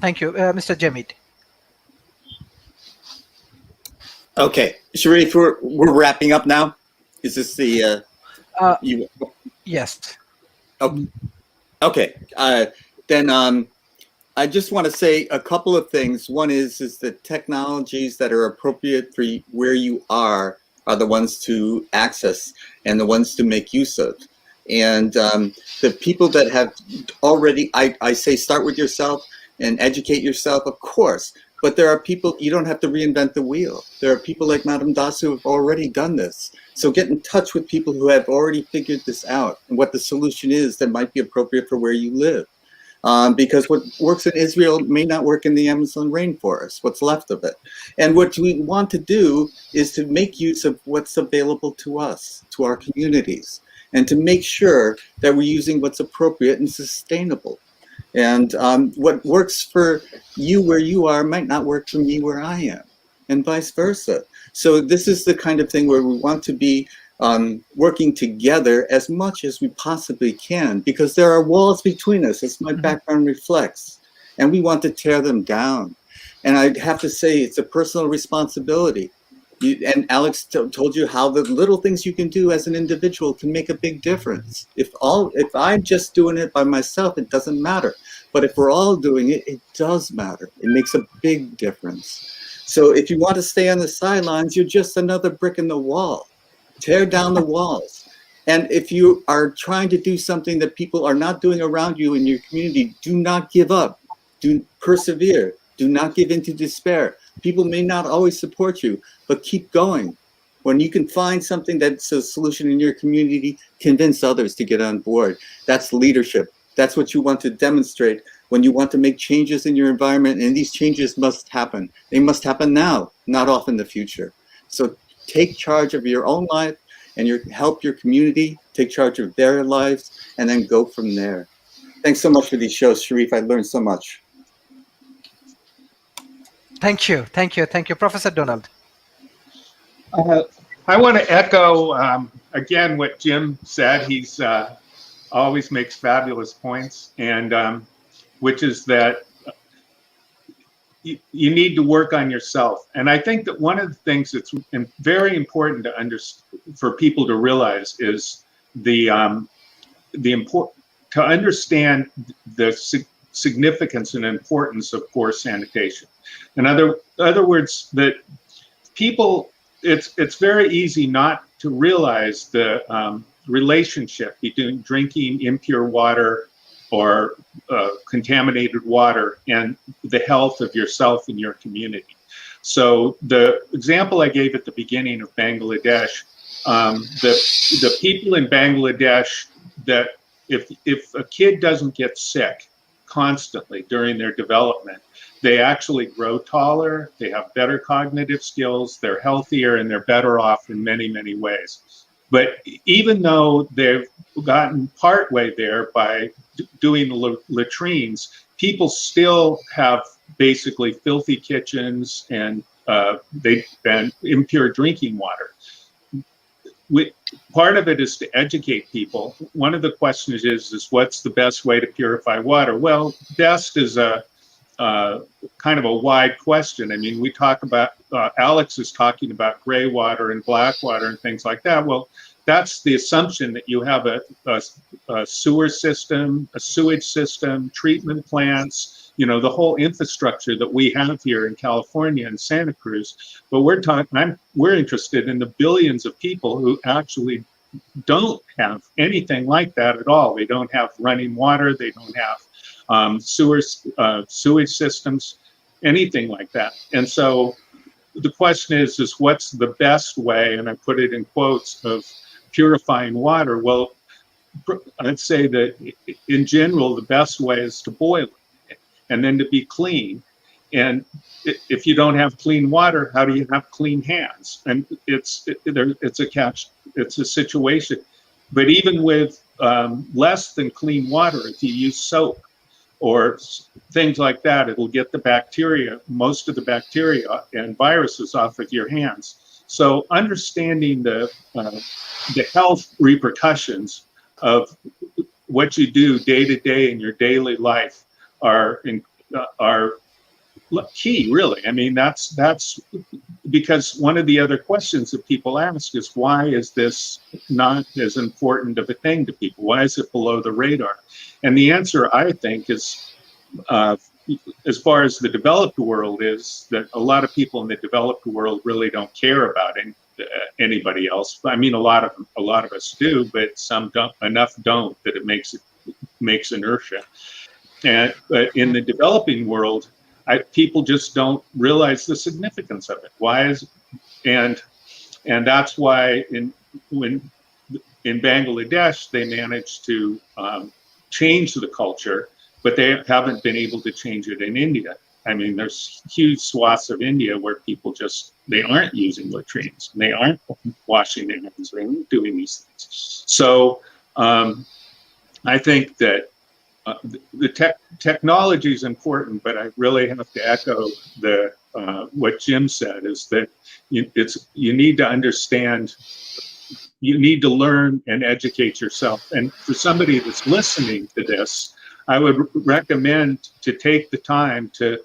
Thank you. Mr. Jamid. Okay, Sharif, we're wrapping up now. Is this the you? Yes. Okay. Then I just want to say a couple of things. One is the technologies that are appropriate for where you are the ones to access and the ones to make use of. And the people that have already, I say start with yourself and educate yourself, of course. But there are people, you don't have to reinvent the wheel. There are people like Madam Das who have already done this. So get in touch with people who have already figured this out and what the solution is that might be appropriate for where you live. Because what works in Israel may not work in the Amazon rainforest, what's left of it. And what we want to do is to make use of what's available to us, to our communities, and to make sure that we're using what's appropriate and sustainable. And what works for you where you are might not work for me where I am, and vice versa. So this is the kind of thing where we want to be working together as much as we possibly can, because there are walls between us, as my background reflects, and we want to tear them down. And I have to say, it's a personal responsibility. And Alex told you how the little things you can do as an individual can make a big difference. If I'm just doing it by myself, it doesn't matter. But if we're all doing it, it does matter. It makes a big difference. So if you want to stay on the sidelines, you're just another brick in the wall. Tear down the walls. And if you are trying to do something that people are not doing around you in your community, do not give up. Do persevere. Do not give in to despair. People may not always support you, but keep going. When you can find something that's a solution in your community, convince others to get on board. That's leadership. That's what you want to demonstrate when you want to make changes in your environment, and these changes must happen. They must happen now, not off in the future. So take charge of your own life and help your community take charge of their lives, and then go from there. Thanks so much for these shows, Sharif. I learned so much. Thank you. Thank you. Thank you, Professor Donald. I want to echo again what Jim said. He's always makes fabulous points, and which is that you need to work on yourself. And I think that one of the things that's very important for people to realize is to understand the significance and importance of poor sanitation. In other words, that people, it's very easy not to realize the relationship between drinking impure water or contaminated water and the health of yourself and your community. So the example I gave at the beginning of Bangladesh, the people in Bangladesh, that if a kid doesn't get sick constantly during their development, they actually grow taller, they have better cognitive skills, they're healthier, and they're better off in many, many ways. But even though they've gotten partway there by doing latrines, people still have basically filthy kitchens and impure drinking water. Part of it is to educate people. One of the questions is what's the best way to purify water? Well, best is a kind of a wide question. I mean, we talk about, Alex is talking about gray water and black water and things like that. Well, that's the assumption that you have a sewer system, a sewage system, treatment plants, you know, the whole infrastructure that we have here in California and Santa Cruz. But we're interested in the billions of people who actually don't have anything like that at all. They don't have running water. They don't have sewage systems, anything like that. And so the question is what's the best way, and I put it in quotes, of purifying water? Well, I'd say that in general, the best way is to boil it and then to be clean. And if you don't have clean water, how do you have clean hands? And it's a situation. But even with less than clean water, if you use soap or things like that, it'll get the bacteria, most of the bacteria and viruses off of your hands. So understanding the health repercussions of what you do day to day in your daily life are key, really. I mean, that's because one of the other questions that people ask is, why is this not as important of a thing to people? Why is it below the radar? And the answer, I think, is, as far as the developed world, is that a lot of people in the developed world really don't care about anybody else. I mean, a lot of us do, but some don't. Enough don't that it makes inertia. But in the developing world, people just don't realize the significance of it. And that's why in Bangladesh they managed to change the culture, but they haven't been able to change it in India. I mean, there's huge swaths of India where people they aren't using latrines, and they aren't washing their hands, they aren't doing these things. So I think that the technology is important, but I really have to echo what Jim said, is that you need to understand, you need to learn and educate yourself. And for somebody that's listening to this, I would recommend to take the time to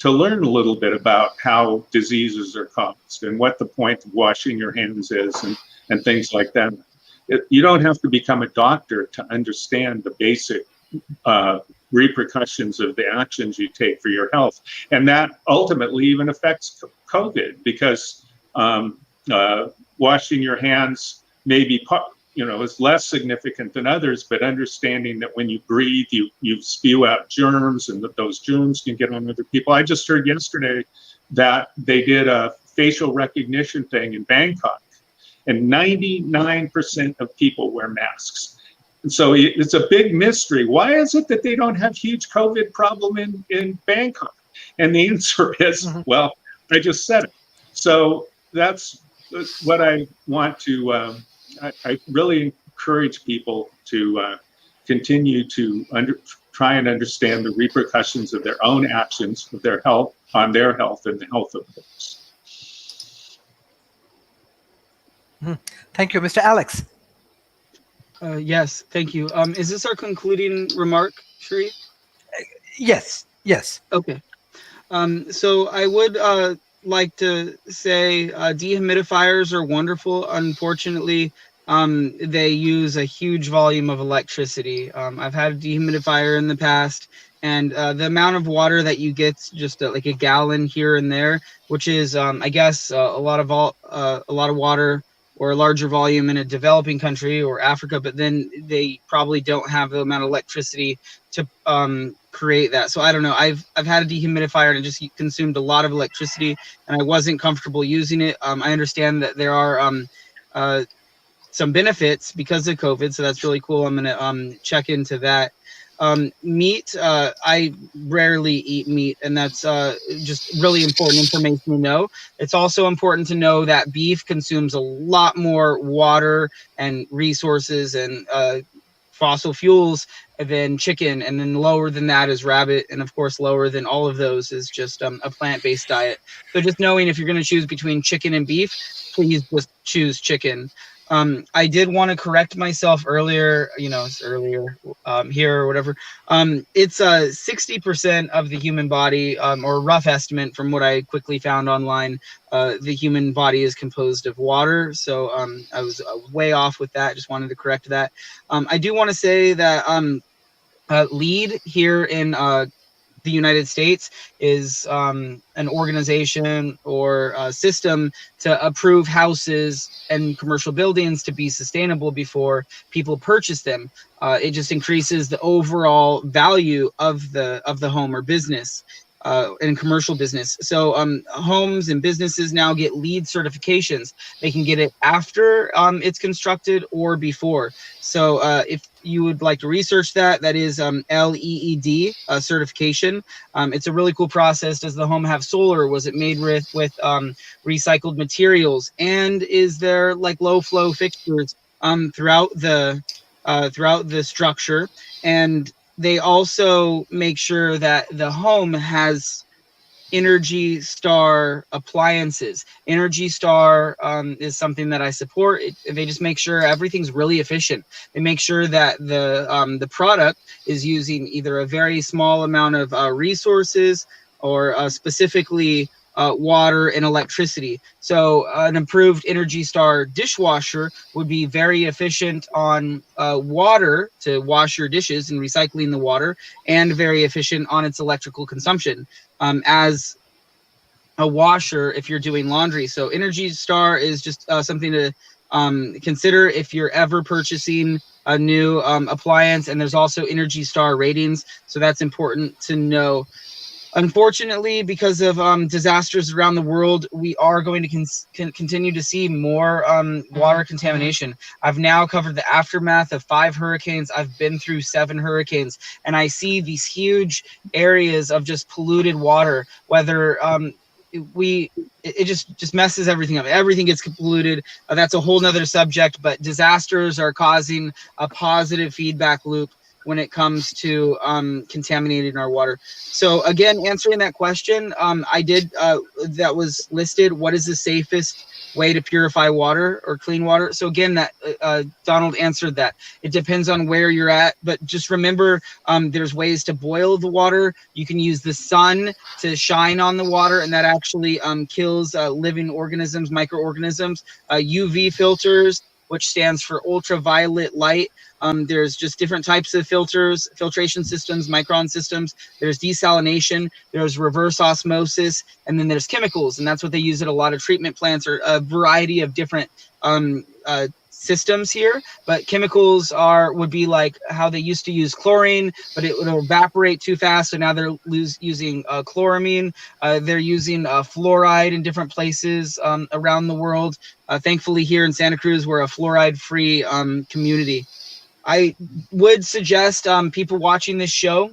learn a little bit about how diseases are caused and what the point of washing your hands is and things like that. You don't have to become a doctor to understand the basic repercussions of the actions you take for your health. And that ultimately even affects COVID, because washing your hands may be is less significant than others, but understanding that when you breathe, you spew out germs, and that those germs can get on other people. I just heard yesterday that they did a facial recognition thing in Bangkok, and 99% of people wear masks. And so it's a big mystery. Why is it that they don't have huge COVID problem in Bangkok? And the answer is, well, I just said it. So that's what I want to, I really encourage people to continue to try and understand the repercussions of their own actions, of their health, on their health and the health of others. Thank you, Mr. Alex. Yes, thank you. Is this our concluding remark, Sharif? Yes, yes. Okay. So I would like to say dehumidifiers are wonderful. Unfortunately, they use a huge volume of electricity. I've had a dehumidifier in the past, and the amount of water that you get, just like a gallon here and there, which is, I guess, a lot of water or a larger volume in a developing country or Africa, but then they probably don't have the amount of electricity to create that. So I don't know. I've had a dehumidifier and it just consumed a lot of electricity, and I wasn't comfortable using it. I understand that there are some benefits because of COVID, so that's really cool. I'm gonna check into that. Meat, I rarely eat meat, and that's just really important information to know. It's also important to know that beef consumes a lot more water and resources and fossil fuels than chicken, and then lower than that is rabbit, and of course lower than all of those is just a plant-based diet. So just knowing if you're going to choose between chicken and beef, please just choose chicken. I did want to correct myself earlier, here or whatever. It's 60% of the human body, or rough estimate from what I quickly found online. The human body is composed of water. So I was way off with that. Just wanted to correct that. I do want to say that LEED here in the United States is an organization or a system to approve houses and commercial buildings to be sustainable before people purchase them. It just increases the overall value of the home or business. And commercial business. So homes and businesses now get LEED certifications. They can get it after it's constructed or before. So if you would like to research that, that is LEED certification. It's a really cool process. Does the home have solar? Was it made with recycled materials? And is there like low flow fixtures throughout the structure? And they also make sure that the home has Energy Star appliances. Energy Star is something that I support. They just make sure everything's really efficient. They make sure that the product is using either a very small amount of resources or specifically water and electricity. So an improved Energy Star dishwasher would be very efficient on water to wash your dishes and recycling the water, and very efficient on its electrical consumption as a washer if you're doing laundry. So Energy Star is just something to consider if you're ever purchasing a new appliance. And there's also Energy Star ratings, so that's important to know. Unfortunately, because of disasters around the world, we are going to continue to see more water contamination. I've now covered the aftermath of 5 hurricanes. I've been through 7 hurricanes, and I see these huge areas of just polluted water, whether it just messes everything up. Everything gets polluted. That's a whole nother subject, but disasters are causing a positive feedback loop when it comes to contaminating our water. So again, answering that question, I did, that was listed, what is the safest way to purify water or clean water? So again, that Donald answered that. It depends on where you're at, but just remember, there's ways to boil the water. You can use the sun to shine on the water, and that actually kills living organisms, microorganisms. UV filters, which stands for ultraviolet light. There's just different types of filters, filtration systems, micron systems. There's desalination, there's reverse osmosis, and then there's chemicals. And that's what they use at a lot of treatment plants, or a variety of different systems here, but chemicals would be like how they used to use chlorine, but it would evaporate too fast, so now they're using chloramine. They're using fluoride in different places around the world. Thankfully, here in Santa Cruz, we're a fluoride-free community. I would suggest people watching this show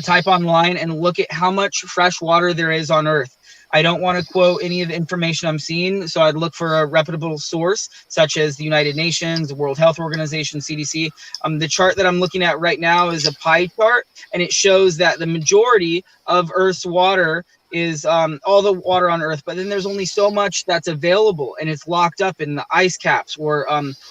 type online and look at how much fresh water there is on Earth. I don't want to quote any of the information I'm seeing, so I'd look for a reputable source, such as the United Nations, the World Health Organization, CDC. The chart that I'm looking at right now is a pie chart, and it shows that the majority of Earth's water is all the water on Earth, but then there's only so much that's available, and it's locked up in the ice caps or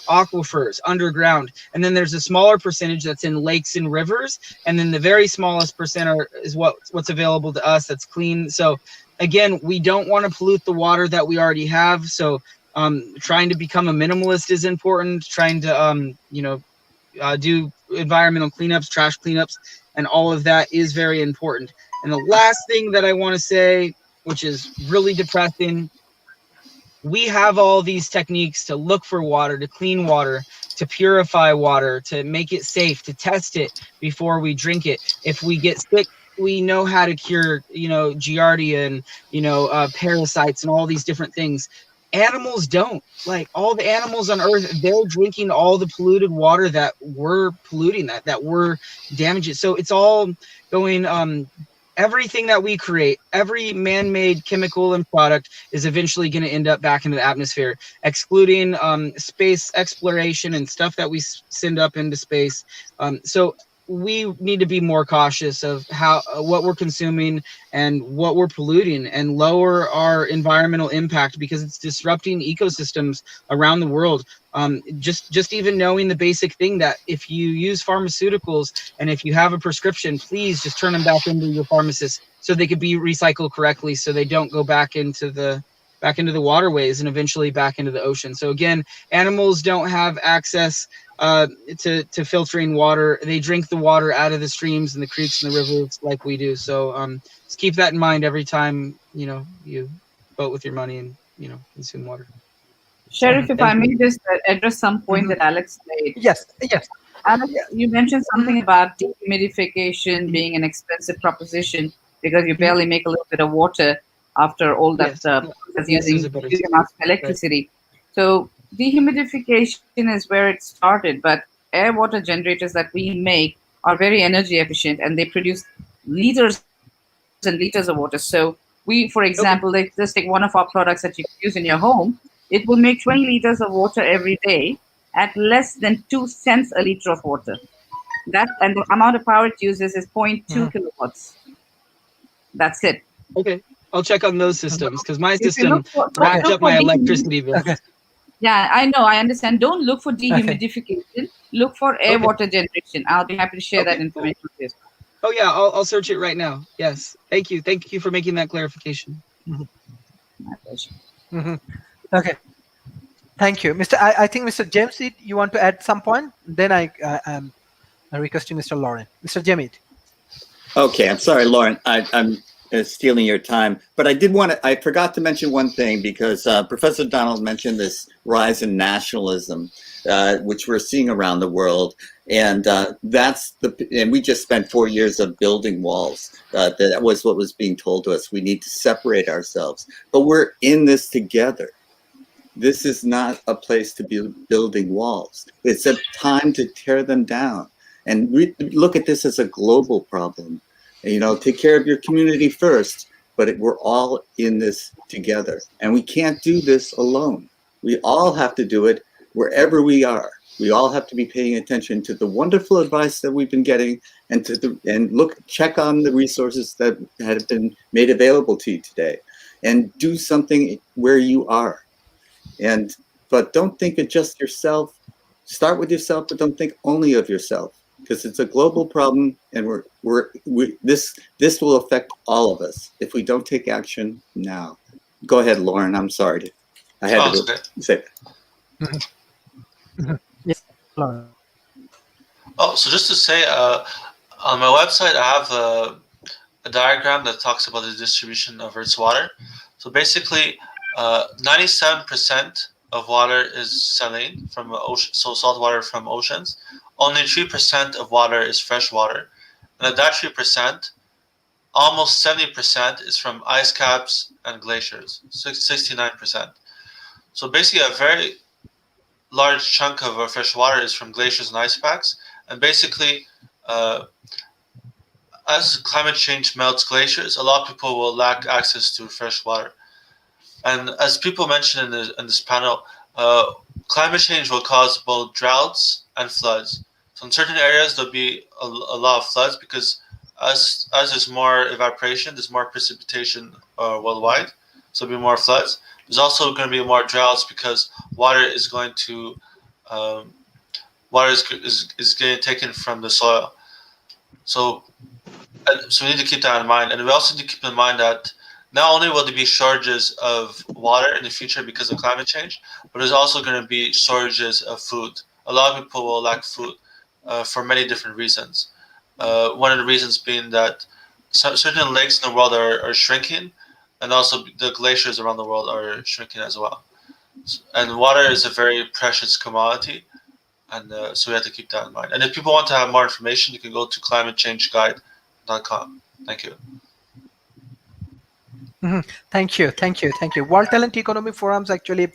aquifers underground. And then there's a smaller percentage that's in lakes and rivers, and then the very smallest percent is what's available to us that's clean. So again, we don't want to pollute the water that we already have. So trying to become a minimalist is important. Trying to do environmental cleanups, trash cleanups, and all of that is very important. And the last thing that I want to say, which is really depressing, we have all these techniques to look for water, to clean water, to purify water, to make it safe, to test it before we drink it. If we get sick, we know how to cure, Giardia and, parasites and all these different things. Animals don't. Like, all the animals on Earth, they're drinking all the polluted water that we're polluting, that we're damaging. So it's all going, everything that we create, every man-made chemical and product is eventually going to end up back into the atmosphere, excluding space exploration and stuff that we send up into space. So we need to be more cautious of what we're consuming and what we're polluting, and lower our environmental impact, because it's disrupting ecosystems around the world. Just even knowing the basic thing that if you use pharmaceuticals and if you have a prescription, please just turn them back into your pharmacist so they could be recycled correctly, so they don't go back into the waterways and eventually back into the ocean. So again, animals don't have access to filtering water. They drink the water out of the streams and the creeks and the rivers like we do. So just keep that in mind every time you vote with your money and consume water. Sharif, if I Thank may just address some point Mhm. that Alex made. Yes, yes. Alex, you mentioned something about dehumidification being an expensive proposition because you barely make a little bit of water after all that Yes. process Yes is using a better huge amounts of electricity. So dehumidification is where it started, but air water generators that we make are very energy efficient, and they produce liters and liters of water. So we, for example, let's take one of our products that you can use in your home. It will make 20 liters of water every day at less than 2 cents a liter of water. And the amount of power it uses is 0.2 kilowatts. That's it. Okay, I'll check on those systems, because my If you system look for, don't racked look up for my electricity bills. Okay. yeah, I know, I understand. Don't look for Okay. dehumidification. Look for air Okay. water generation. I'll be happy to share that Okay, information with you. Oh yeah, I'll search it right now. Yes, thank you for making that clarification. My pleasure. Mhm. Okay. Thank you, Mr. I think Mr. James, you want to add some point? Then I requesting Mr. Lauren. Mr. Jamit. Okay, I'm sorry, Lauren. I'm stealing your time, but I forgot to mention one thing, because Professor Donald mentioned this rise in nationalism, which we're seeing around the world, and and we just spent 4 years of building walls. That was what was being told to us. We need to separate ourselves, but we're in this together. This is not a place to be building walls. It's a time to tear them down. And look at this as a global problem. Take care of your community first, but we're all in this together. And we can't do this alone. We all have to do it wherever we are. We all have to be paying attention to the wonderful advice that we've been getting, and check on the resources that have been made available to you today, and do something where you are. But don't think of just yourself. Start with yourself, but don't think only of yourself, because it's a global problem, and this will affect all of us if we don't take action now. Go ahead, Lauren. I'm sorry. I had to say that. Yes, Lauren. Oh, so just to say, on my website, I have a diagram that talks about the distribution of Earth's water. So basically, 97% of water is saline from ocean, so salt water from oceans. Only 3% of water is fresh water, and of that 3%, almost 70% is from ice caps and glaciers, 69%. So basically, a very large chunk of our fresh water is from glaciers and ice packs. And basically, uh, as climate change melts glaciers, a lot of people will lack access to fresh water. And as people mentioned in this panel, climate change will cause both droughts and floods. So in certain areas, there'll be a lot of floods because as there's more evaporation, there's more precipitation worldwide. So there'll be more floods. There's also going to be more droughts because water is going to um, water is getting taken from the soil. So so we need to keep that in mind, and we also need to keep in mind that not only will there be shortages of water in the future because of climate change, but there's also going to be shortages of food. A lot of people will lack food for many different reasons. One of the reasons being that certain lakes in the world are shrinking, and also the glaciers around the world are shrinking as well. And water is a very precious commodity, and so we have to keep that in mind. And if people want to have more information, you can go to climatechangeguide.com. Thank you. Mhm. Thank you. World Talent Economy Forums, actually,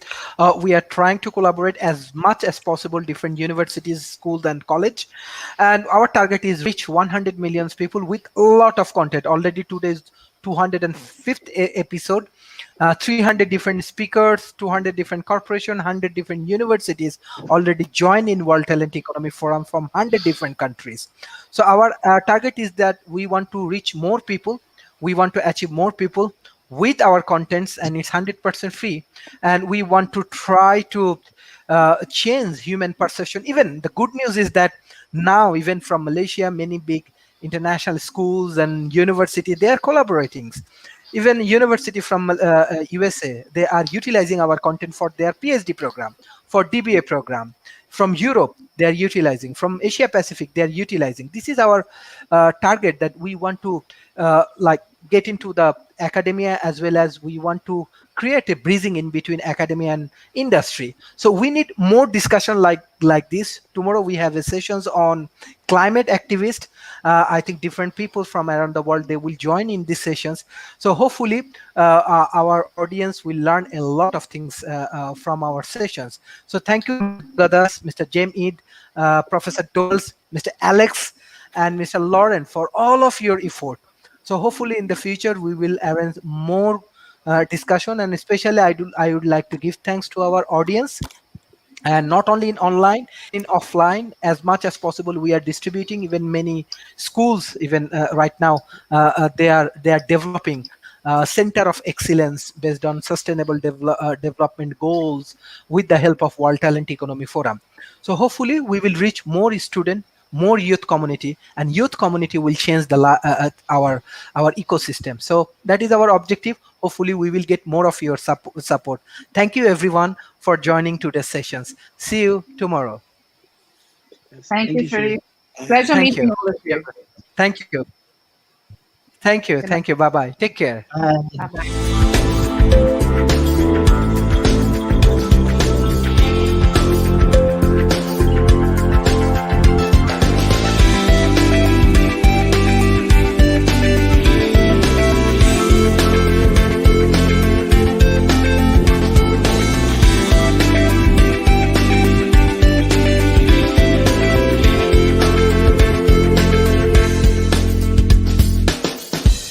we are trying to collaborate as much as possible, different universities, schools, and college. And our target is reach 100 million people with a lot of content. Already today's 205th episode. 300 different speakers, 200 different corporations, 100 different universities already join in World Talent Economy Forum from 100 different countries. So our target is that we want to reach more people, we want to achieve more people with our contents, and it's 100% free. And we want to try to change human perception. Even the good news is that now, even from Malaysia, many big international schools and university, they are collaborating. Even university from USA, they are utilizing our content for their PhD program, for DBA program. From Europe, they are utilizing. From Asia Pacific, they are utilizing. This is our target, that we want to like get into the academia, as well as we want to create a bridging in between academia and industry. So we need more discussion like this. Tomorrow we have a sessions on climate activist. I think different people from around the world, they will join in these sessions. So hopefully our audience will learn a lot of things from our sessions. So thank you, Mr. Gadas, Mr. Jem Eid, Professor Doles, Mr. Alex, and Mr. Lauren, for all of your effort. So hopefully in the future we will arrange more discussion, and especially I would like to give thanks to our audience, and not only in online, in offline, as much as possible we are distributing. Even many schools, even right now, they are developing center of excellence based on sustainable development goals with the help of World Talent Economy Forum. So hopefully we will reach more student, more youth community, and youth community will change the our ecosystem. So that is our objective. Hopefully we will get more of your support. Thank you everyone for joining today's sessions. See you tomorrow. Thank you, Sharif. Sharif. Pleasure Thank meeting you. all of you. Thank you. Thank you. Good night. Thank you. Bye bye. Take care. Bye-bye.